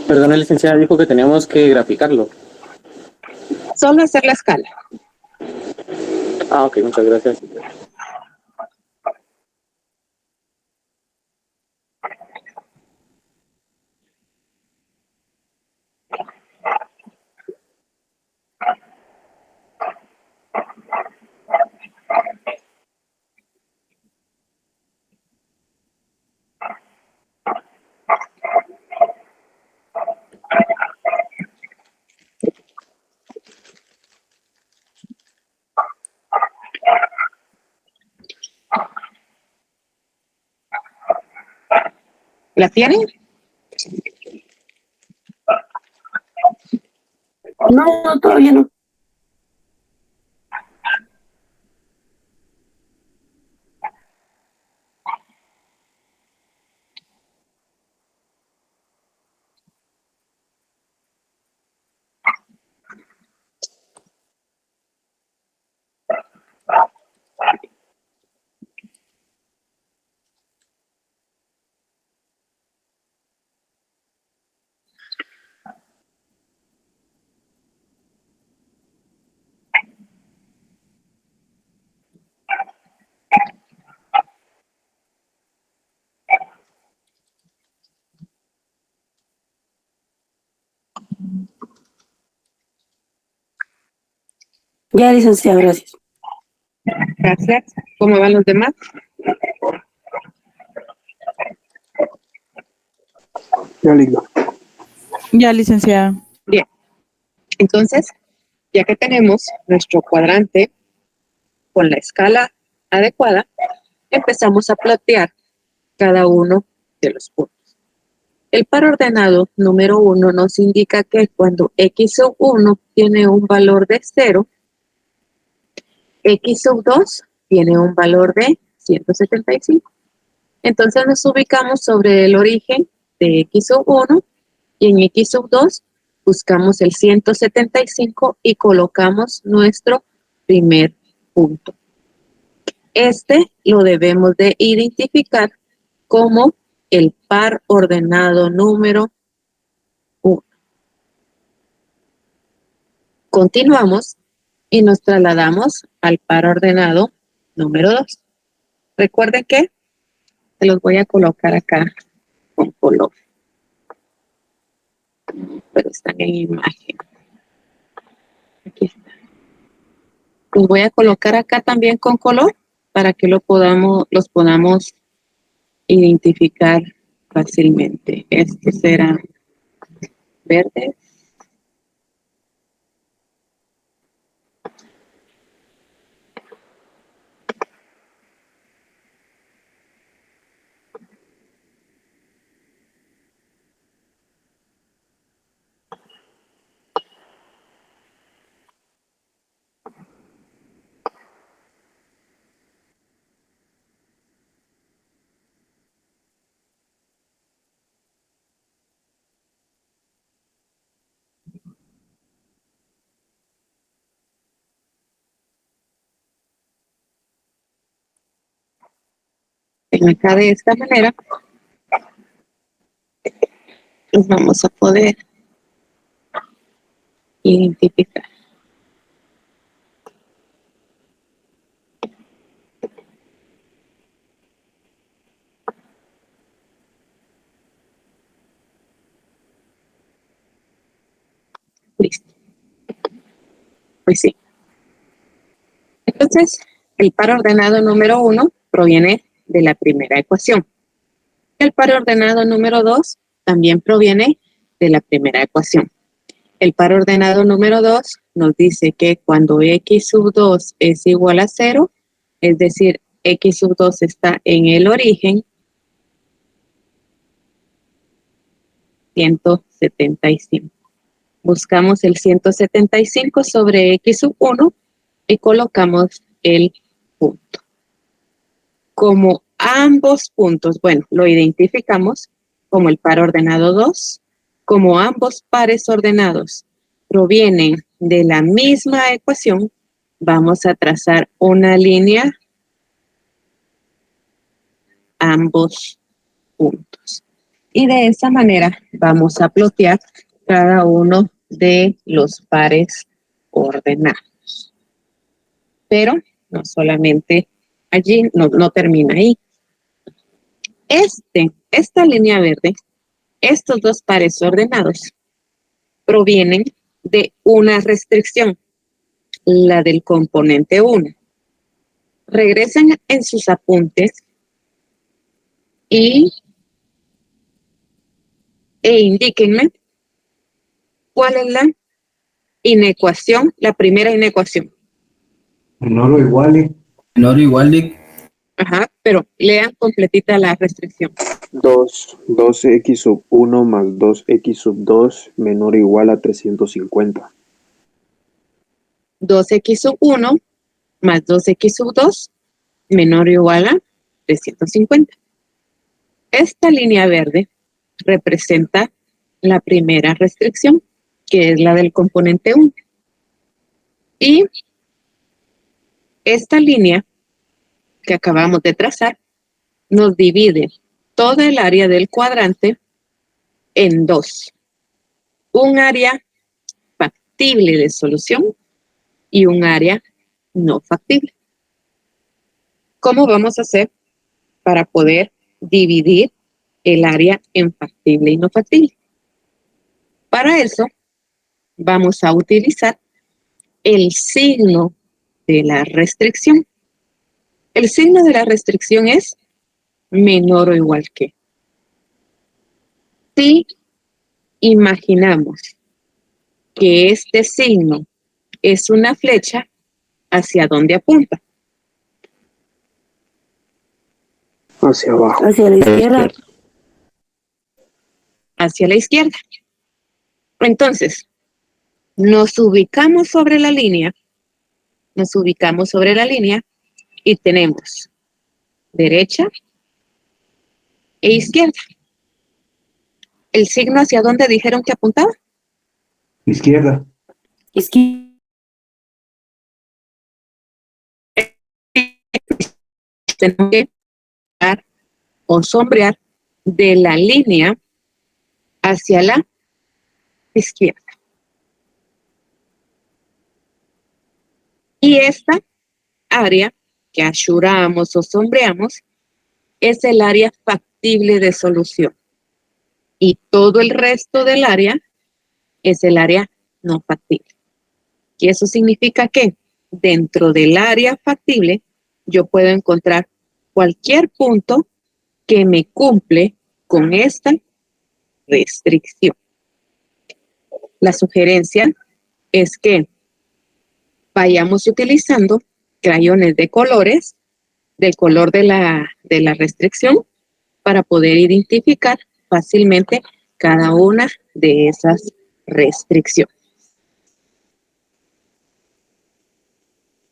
Perdón, licenciada, dijo que teníamos que graficarlo. Solo hacer la escala. Ah, ok, muchas gracias. ¿La tienen? No, no, todavía no. Ya, licenciada, gracias. Gracias. ¿Cómo van los demás? Ya, lindo. Ya, licenciada. Bien. Entonces, ya que tenemos nuestro cuadrante con la escala adecuada, empezamos a plantear cada uno de los puntos. El par ordenado número 1 nos indica que cuando x sub 1 tiene un valor de 0, x sub 2 tiene un valor de 175. Entonces nos ubicamos sobre el origen de x sub 1 y en x sub 2 buscamos el 175 y colocamos nuestro primer punto. Este lo debemos de identificar como el par ordenado número 1. Continuamos y nos trasladamos al par ordenado número 2. Recuerden que se los voy a colocar acá con color, pero están en imagen. Aquí está. Los voy a colocar acá también con color para que los podamos identificar fácilmente. Este será verde. acá de esta manera, los vamos a poder identificar. Listo. Pues sí. Entonces, el par ordenado número 1 proviene de la primera ecuación. El par ordenado número 2 también proviene de la primera ecuación. El par ordenado número 2 nos dice que cuando x sub 2 es igual a 0, es decir, x sub 2 está en el origen, 175. Buscamos el 175 sobre x sub 1 y colocamos el punto. Como ambos puntos, bueno, lo identificamos como el par ordenado 2, como ambos pares ordenados provienen de la misma ecuación, vamos a trazar una línea ambos puntos. Y de esa manera vamos a plotear cada uno de los pares ordenados. Pero no solamente allí, no termina ahí. Esta línea verde, estos dos pares ordenados, provienen de una restricción, la del componente 1. Regresen en sus apuntes e indíquenme cuál es la inecuación, la primera inecuación. Menor o igual. Menor o igual de Ajá, pero lean completita la restricción. 2x sub 1 más 2x sub 2 menor o igual a 350. 2x sub 1 más 2x sub 2 menor o igual a 350. Esta línea verde representa la primera restricción, que es la del componente 1. Y esta línea que acabamos de trazar nos divide toda el área del cuadrante en dos. Un área factible de solución y un área no factible. ¿Cómo vamos a hacer para poder dividir el área en factible y no factible? Para eso vamos a utilizar el signo de la restricción. El signo de la restricción es menor o igual que. Si imaginamos que este signo es una flecha, ¿hacia dónde apunta? Hacia abajo. Hacia la izquierda. Hacia la izquierda. Entonces, nos ubicamos sobre la línea y tenemos derecha e izquierda. ¿El signo hacia dónde dijeron que apuntaba? Izquierda. Izquierda. Tenemos que dar o sombrear de la línea hacia la izquierda. Y esta área que asuramos o sombreamos es el área factible de solución. Y todo el resto del área es el área no factible. Y eso significa que dentro del área factible yo puedo encontrar cualquier punto que me cumple con esta restricción. La sugerencia es que vayamos utilizando crayones de colores, del color de la restricción, para poder identificar fácilmente cada una de esas restricciones.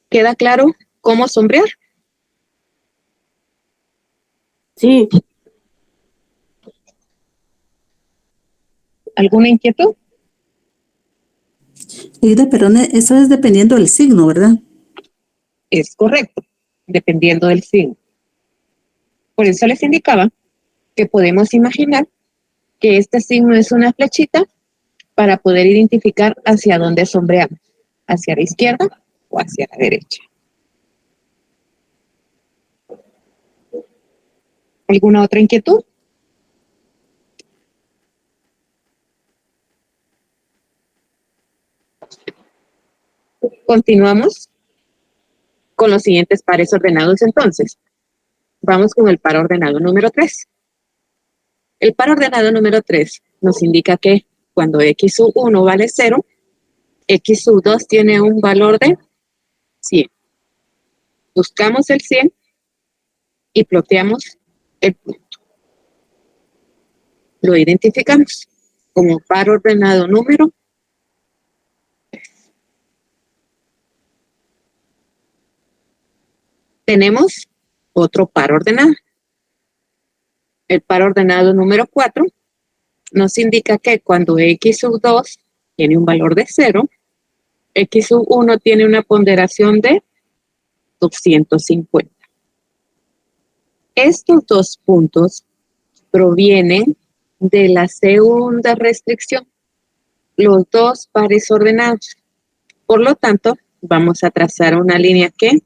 ¿Queda claro cómo sombrear? Sí. ¿Alguna inquietud? Pero eso es dependiendo del signo, ¿verdad? Es correcto, dependiendo del signo. Por eso les indicaba que podemos imaginar que este signo es una flechita para poder identificar hacia dónde sombreamos, hacia la izquierda o hacia la derecha. ¿Alguna otra inquietud? Continuamos con los siguientes pares ordenados entonces. Vamos con el par ordenado número 3. El par ordenado número 3 nos indica que cuando x sub 1 vale 0, x sub 2 tiene un valor de 100. Buscamos el 100 y ploteamos el punto. Lo identificamos como par ordenado número 3. Tenemos otro par ordenado. El par ordenado número 4 nos indica que cuando x sub 2 tiene un valor de 0, x sub 1 tiene una ponderación de 250. Estos dos puntos provienen de la segunda restricción, los dos pares ordenados. Por lo tanto, vamos a trazar una línea que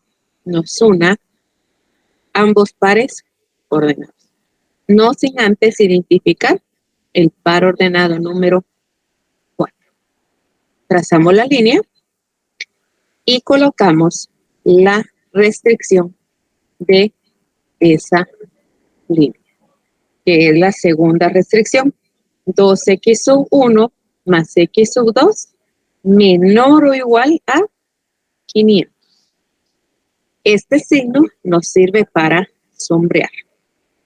nos una ambos pares ordenados. No sin antes identificar el par ordenado número 4. Trazamos la línea y colocamos la restricción de esa línea, que es la segunda restricción. 2x sub 1 más x sub 2 menor o igual a 500. Este signo nos sirve para sombrear.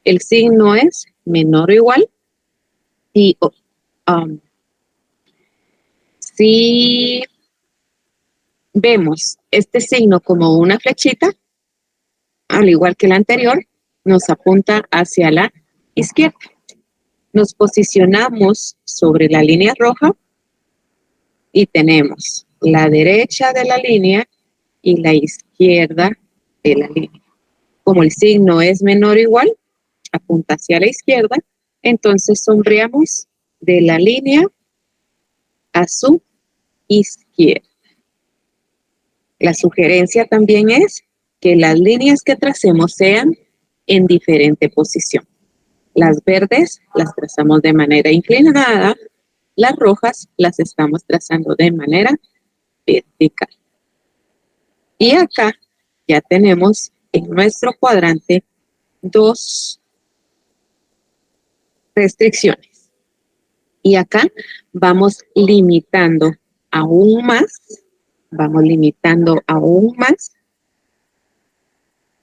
El signo es menor o igual y si vemos este signo como una flechita, al igual que el anterior, nos apunta hacia la izquierda. Nos posicionamos sobre la línea roja y tenemos la derecha de la línea y la izquierda de la línea. Como el signo es menor o igual, apunta hacia la izquierda, entonces sombreamos de la línea a su izquierda. La sugerencia también es que las líneas que tracemos sean en diferente posición. Las verdes las trazamos de manera inclinada, las rojas las estamos trazando de manera vertical. Y acá ya tenemos en nuestro cuadrante dos restricciones. Y acá vamos limitando aún más,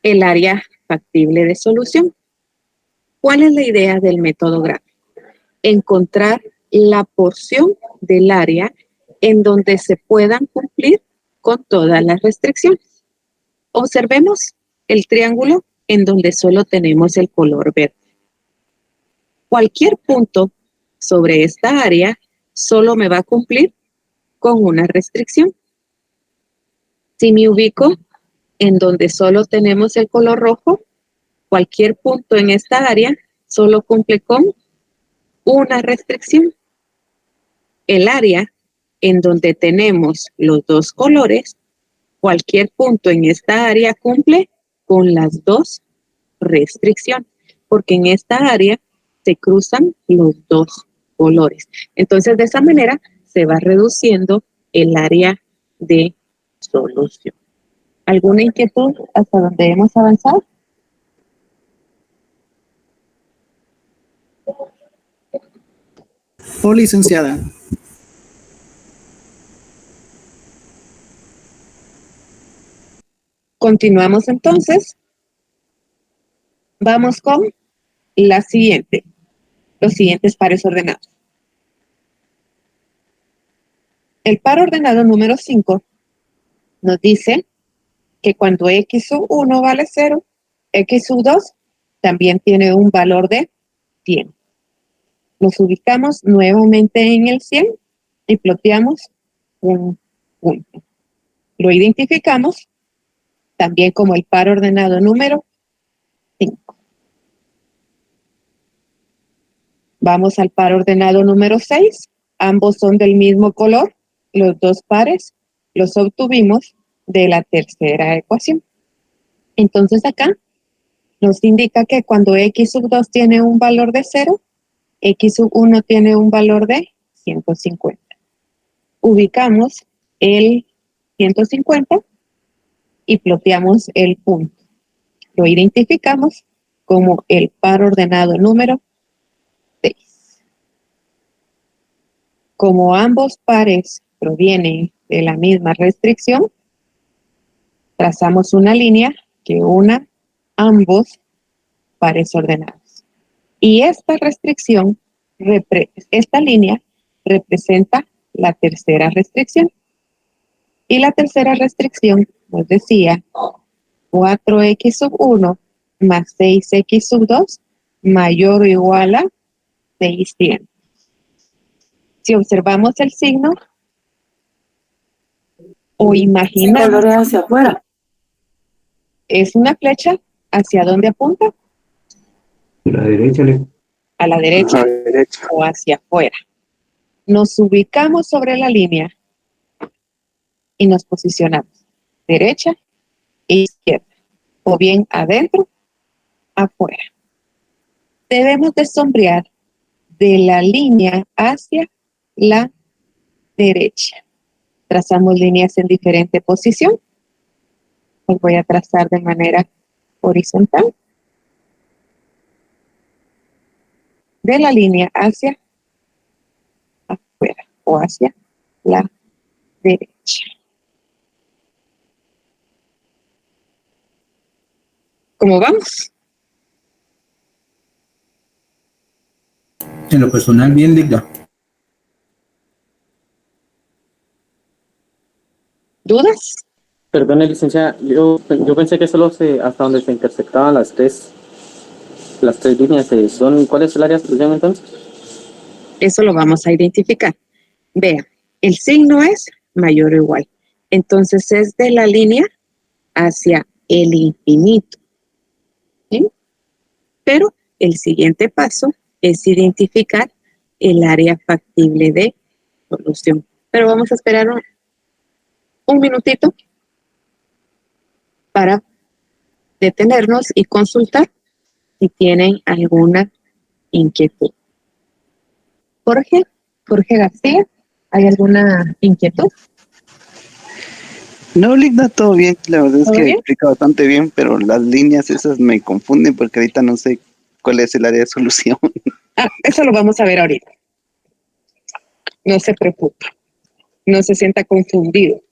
el área factible de solución. ¿Cuál es la idea del método gráfico? Encontrar la porción del área en donde se puedan cumplir con todas las restricciones. Observemos el triángulo en donde solo tenemos el color verde. Cualquier punto sobre esta área solo me va a cumplir con una restricción. Si me ubico en donde solo tenemos el color rojo, cualquier punto en esta área solo cumple con una restricción. El área en donde tenemos los dos colores, cualquier punto en esta área cumple con las dos restricciones, porque en esta área se cruzan los dos colores. Entonces, de esa manera se va reduciendo el área de solución. ¿Alguna inquietud hasta donde hemos avanzado? Oh, licenciada. Continuamos entonces. Vamos con la siguiente, los siguientes pares ordenados. El par ordenado número 5 nos dice que cuando x sub 1 vale 0, x sub 2 también tiene un valor de 100. Nos ubicamos nuevamente en el 100 y ploteamos un punto. Lo identificamos también como el par ordenado número 5. Vamos al par ordenado número 6. Ambos son del mismo color. Los dos pares los obtuvimos de la tercera ecuación. Entonces acá nos indica que cuando x sub 2 tiene un valor de 0, x sub 1 tiene un valor de 150. Ubicamos el 150 y ploteamos el punto. Lo identificamos como el par ordenado número 6. Como ambos pares provienen de la misma restricción, trazamos una línea que una ambos pares ordenados. Y esta restricción, esta línea representa la tercera restricción. Y la tercera restricción nos decía 4x sub 1 más 6x sub 2 mayor o igual a 600. Si observamos el signo o imaginamos, Colores hacia afuera. es una flecha, ¿hacia dónde apunta? La derecha, A la A derecha la derecha. o hacia afuera. Nos ubicamos sobre la línea y nos posicionamos derecha e izquierda, o bien adentro, afuera. Debemos de sombrear de la línea hacia la derecha. Trazamos líneas en diferente posición. Los voy a trazar de manera horizontal. De la línea hacia afuera o hacia la derecha. ¿Cómo vamos? En lo personal, bien, Ligda. ¿Dudas? Perdone, licenciada, yo pensé que solo hasta donde se intersectaban las tres líneas ¿cuál es el área de solución entonces? Eso lo vamos a identificar. Vea, el signo es mayor o igual. Entonces es de la línea hacia el infinito. ¿Sí? Pero el siguiente paso es identificar el área factible de solución. Pero vamos a esperar un minutito para detenernos y consultar si tienen alguna inquietud. Jorge García, ¿hay alguna inquietud? No, Ligda, todo bien. La verdad es ¿Todo que bien? explica bastante bien, pero las líneas esas me confunden porque ahorita no sé cuál es el área de solución. Eso lo vamos a ver ahorita. No se preocupe. No se sienta confundido.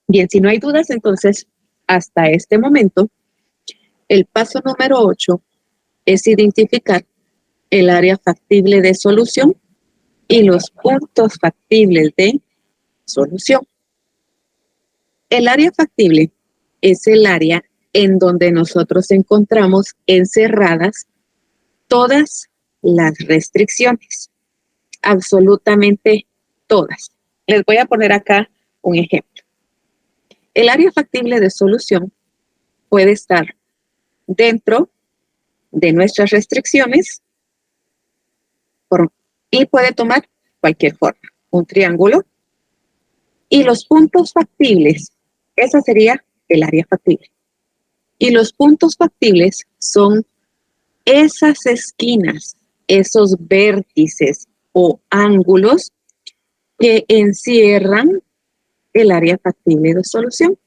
Bien, si no hay dudas, entonces, hasta este momento, el paso número 8 es identificar el área factible de solución y los puntos factibles de solución. El área factible es el área en donde nosotros encontramos encerradas todas las restricciones, absolutamente todas. Les voy a poner acá un ejemplo. El área factible de solución puede estar dentro de nuestras restricciones y puede tomar cualquier forma, un triángulo. Y los puntos factibles, esa sería el área factible. Y los puntos factibles son esas esquinas, esos vértices o ángulos que encierran el área factible de solución.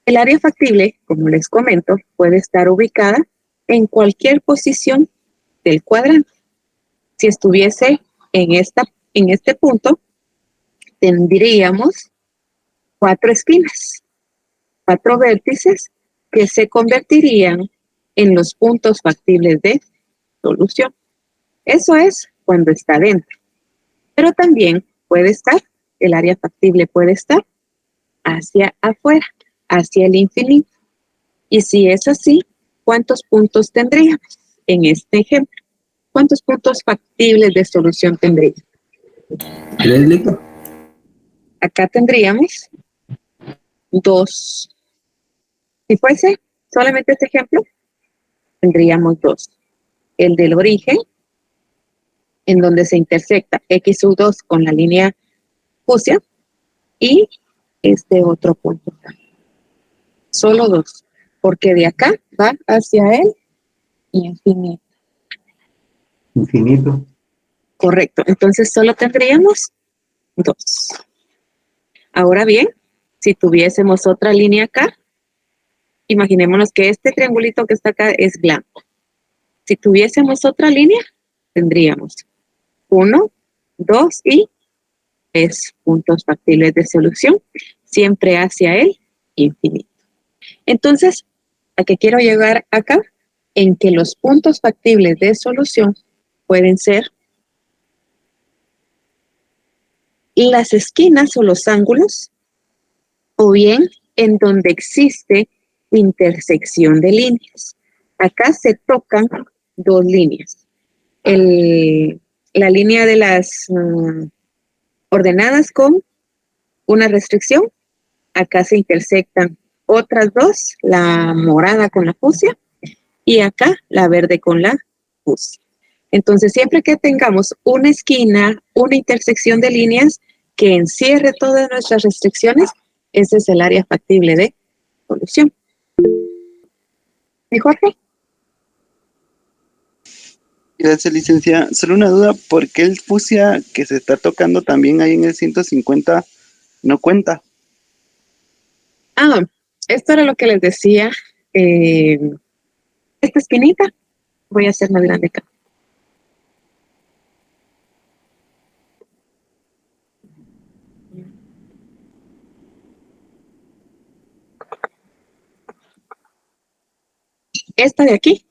El área factible, como les comento, puede estar ubicada en cualquier posición del cuadrante. Si estuviese en este punto, tendríamos 4 esquinas, 4 vértices que se convertirían en los puntos factibles de solución. Eso es cuando está dentro. Pero también puede estar, el área factible puede estar hacia afuera, hacia el infinito. Y si es así, ¿cuántos puntos tendríamos en este ejemplo? ¿Cuántos puntos factibles de solución tendríamos? 3, Ligda. Acá tendríamos 2. Si fuese solamente este ejemplo, tendríamos dos. El del origen, en donde se intersecta X sub 2 con la línea fucsia, y este otro punto. Solo dos, porque de acá va hacia el infinito. Infinito. Correcto, entonces solo tendríamos dos. Ahora bien, si tuviésemos otra línea acá, imaginémonos que este triangulito que está acá es blanco. Si tuviésemos otra línea, tendríamos 1, 2 y 3 puntos factibles de solución, siempre hacia el infinito. Entonces, ¿a qué quiero llegar acá? En que los puntos factibles de solución pueden ser las esquinas o los ángulos, o bien en donde existe intersección de líneas. Acá se tocan dos líneas. La línea de las ordenadas con una restricción. Acá se intersectan otras dos, la morada con la fucsia y acá la verde con la fucsia. Entonces, siempre que tengamos una esquina, una intersección de líneas que encierre todas nuestras restricciones, ese es el área factible de solución. ¿Y Jorge? Gracias, licenciada. Solo una duda, ¿por qué el fucsia que se está tocando también ahí en el 150 no cuenta? Esto era lo que les decía. Esta esquinita, voy a hacer más grande acá. Esta de aquí.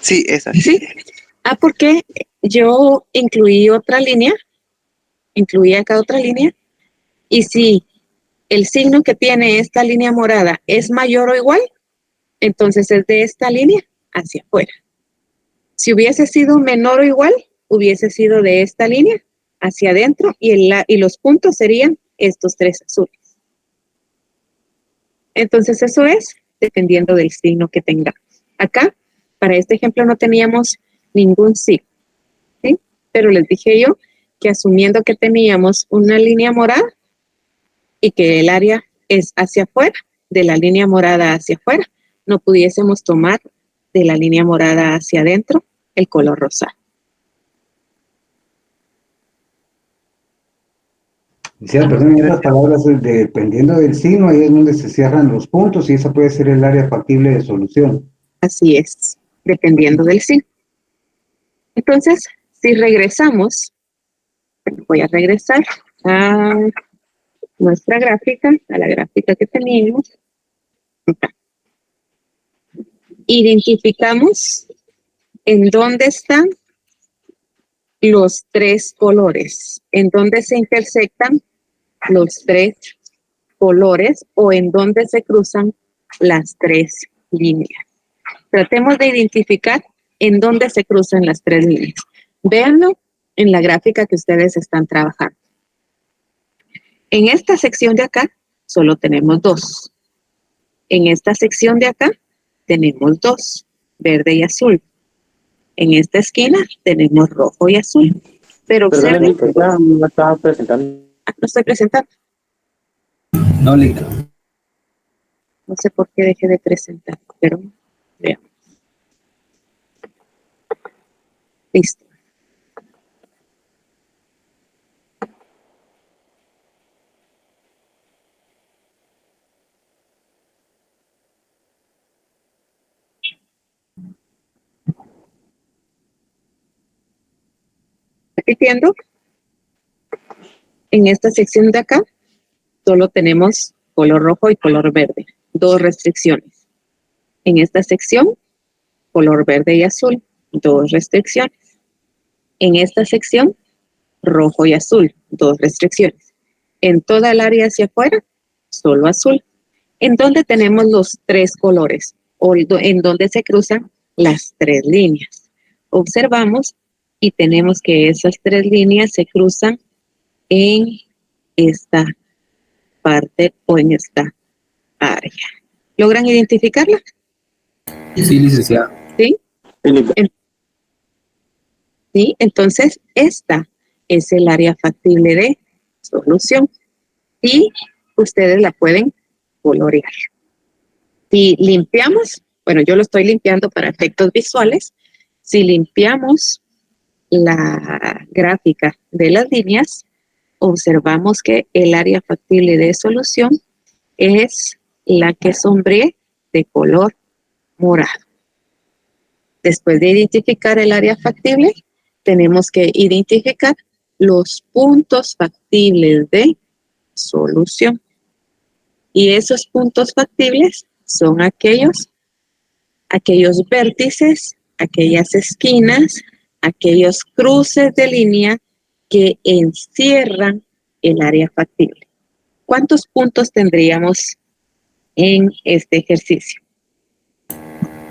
Sí, esa. Sí. Porque yo incluí acá otra línea, y si el signo que tiene esta línea morada es mayor o igual, entonces es de esta línea hacia afuera. Si hubiese sido menor o igual, hubiese sido de esta línea hacia adentro, y los puntos serían estos tres azules. Entonces eso es dependiendo del signo que tengamos. Acá, para este ejemplo, no teníamos ningún signo, ¿sí? Pero les dije yo que asumiendo que teníamos una línea morada y que el área es hacia afuera, de la línea morada hacia afuera, no pudiésemos tomar de la línea morada hacia adentro el color rosado. Perdón, en otras palabras, dependiendo del signo, ahí es donde se cierran los puntos y esa puede ser el área factible de solución. Así es, dependiendo del signo. Entonces, si regresamos, voy a regresar a nuestra gráfica, a la gráfica que teníamos. Acá. Identificamos en dónde están los tres colores, en dónde se intersectan los tres colores o en dónde se cruzan las tres líneas. Tratemos de identificar en dónde se cruzan las tres líneas. Véanlo en la gráfica que ustedes están trabajando. En esta sección de acá solo tenemos dos. En esta sección de acá tenemos dos, verde y azul. En esta esquina tenemos rojo y azul. Pero observen. Ya no estaba presentando. No estoy presentando. No, Lita. No sé por qué dejé de presentar, pero veamos. Listo. Repitiendo, en esta sección de acá solo tenemos color rojo y color verde, dos restricciones. En esta sección, color verde y azul, dos restricciones. En esta sección, rojo y azul, dos restricciones. En toda el área hacia afuera, solo azul. ¿En dónde tenemos los tres colores? O en donde se cruzan las tres líneas. Observamos y tenemos que esas tres líneas se cruzan en esta parte o en esta área. área. ¿Logran identificarla? Sí, licenciada. ¿Sí? ¿Sí? Entonces, esta es el área factible de solución. Y ustedes la pueden colorear. Si limpiamos, bueno, yo lo estoy limpiando para efectos visuales. Si limpiamos la gráfica de las líneas, observamos que el área factible de solución es la que sombreé de color morado. Después de identificar el área factible, tenemos que identificar los puntos factibles de solución. Y esos puntos factibles son aquellos vértices, aquellas esquinas, aquellos cruces de línea que encierran el área factible. ¿Cuántos puntos tendríamos en este ejercicio?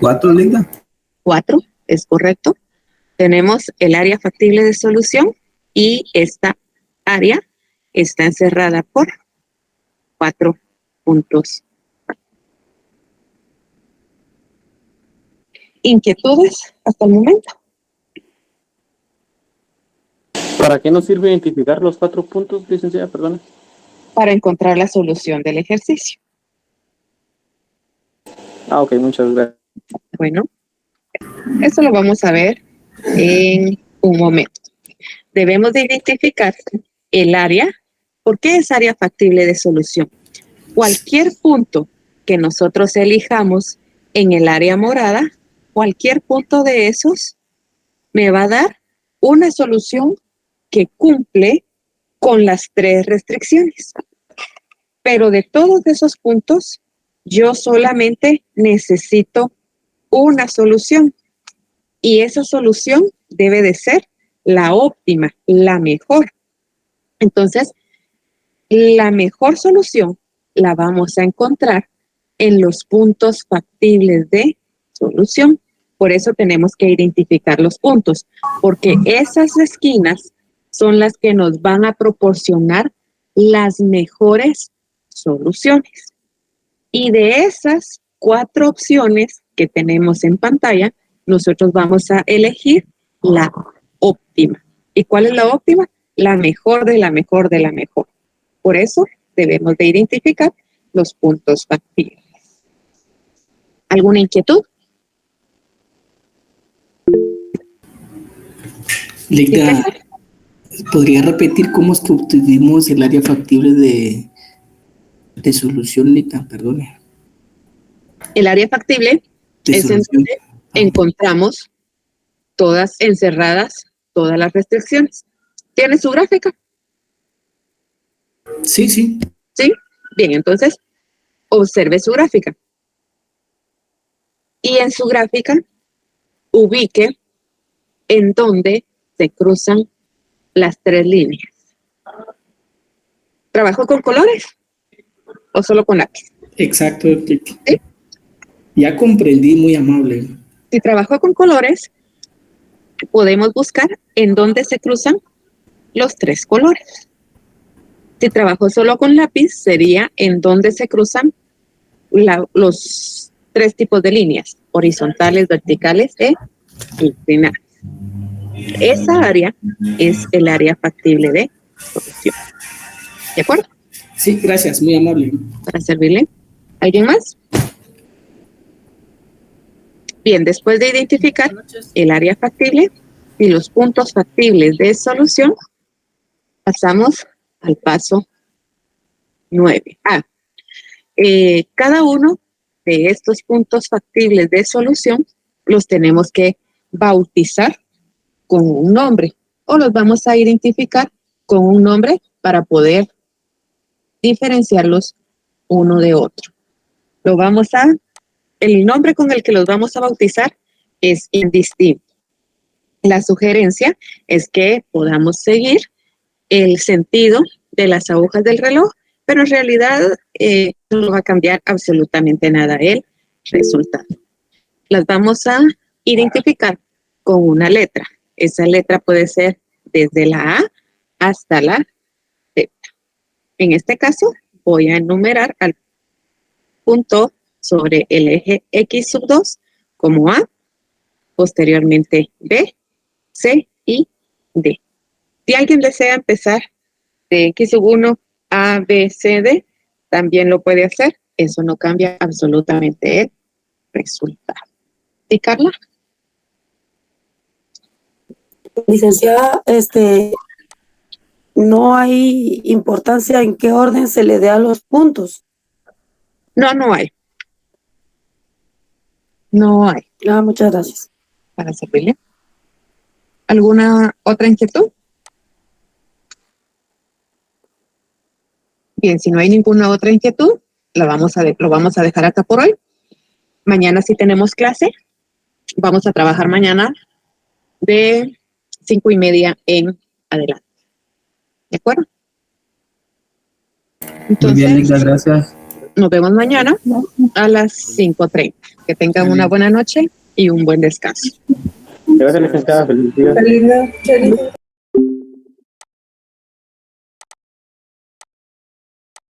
4, Linda. 4, es correcto. Tenemos el área factible de solución y esta área está encerrada por 4 puntos. ¿Inquietudes hasta el momento? ¿Para qué nos sirve identificar los 4 puntos, licenciada? Perdona. Para encontrar la solución del ejercicio. Ah, ok, muchas gracias. Bueno, eso lo vamos a ver en un momento. Debemos de identificar el área. ¿Por qué es área factible de solución? Cualquier punto que nosotros elijamos en el área morada, cualquier punto de esos me va a dar una solución que cumple con las 3 restricciones. Pero de todos esos puntos, yo solamente necesito una solución. Y esa solución debe de ser la óptima, la mejor. Entonces, la mejor solución la vamos a encontrar en los puntos factibles de solución. Por eso tenemos que identificar los puntos, porque esas esquinas son las que nos van a proporcionar las mejores soluciones. Y de esas 4 opciones que tenemos en pantalla, nosotros vamos a elegir la óptima. ¿Y cuál es la óptima? La mejor de la mejor de la mejor. Por eso debemos de identificar los puntos factibles. ¿Alguna inquietud? Leida, ¿podría repetir cómo es que obtuvimos el área factible de solución, Leida? Perdone. El área factible es en donde encontramos todas encerradas, todas las restricciones. ¿Tiene su gráfica? Sí, sí. ¿Sí? Bien, entonces, observe su gráfica. Y en su gráfica, ubique en donde se cruzan las 3 líneas. ¿Trabajo con colores o solo con lápiz? Exacto. ¿Sí? Ya comprendí, muy amable. Si trabajo con colores, podemos buscar en dónde se cruzan los 3 colores. Si trabajo solo con lápiz, sería en dónde se cruzan los 3 tipos de líneas, horizontales, verticales e inclinadas. Esa área es el área factible de solución. ¿De acuerdo? Sí, gracias, muy amable. Para servirle. ¿Alguien más? Bien, después de identificar el área factible y los puntos factibles de solución, pasamos al paso 9. Cada uno de estos puntos factibles de solución los tenemos que bautizar con un nombre o los vamos a identificar con un nombre para poder diferenciarlos uno de otro. El nombre con el que los vamos a bautizar es indistinto. La sugerencia es que podamos seguir el sentido de las agujas del reloj, pero en realidad no va a cambiar absolutamente nada el resultado. Las vamos a identificar con una letra. Esa letra puede ser desde la A hasta la Z. En este caso, voy a enumerar al punto sobre el eje X sub 2 como A, posteriormente B, C y D. Si alguien desea empezar de X sub 1 A, B, C, D, también lo puede hacer. Eso no cambia absolutamente el resultado. ¿Sí, Carla? Licenciada, no hay importancia en qué orden se le dé a los puntos. No, no hay. No hay. Muchas gracias. Para servirle. ¿Alguna otra inquietud? Bien, si no hay ninguna otra inquietud, lo vamos a dejar acá por hoy. Mañana sí tenemos clase. Vamos a trabajar mañana de 5:30 en adelante. ¿De acuerdo? Muy bien, Entonces, Linda, gracias. nos vemos mañana a las 5:30. Que tengan una buena noche y un buen descanso. Gracias, licenciada. Feliz día.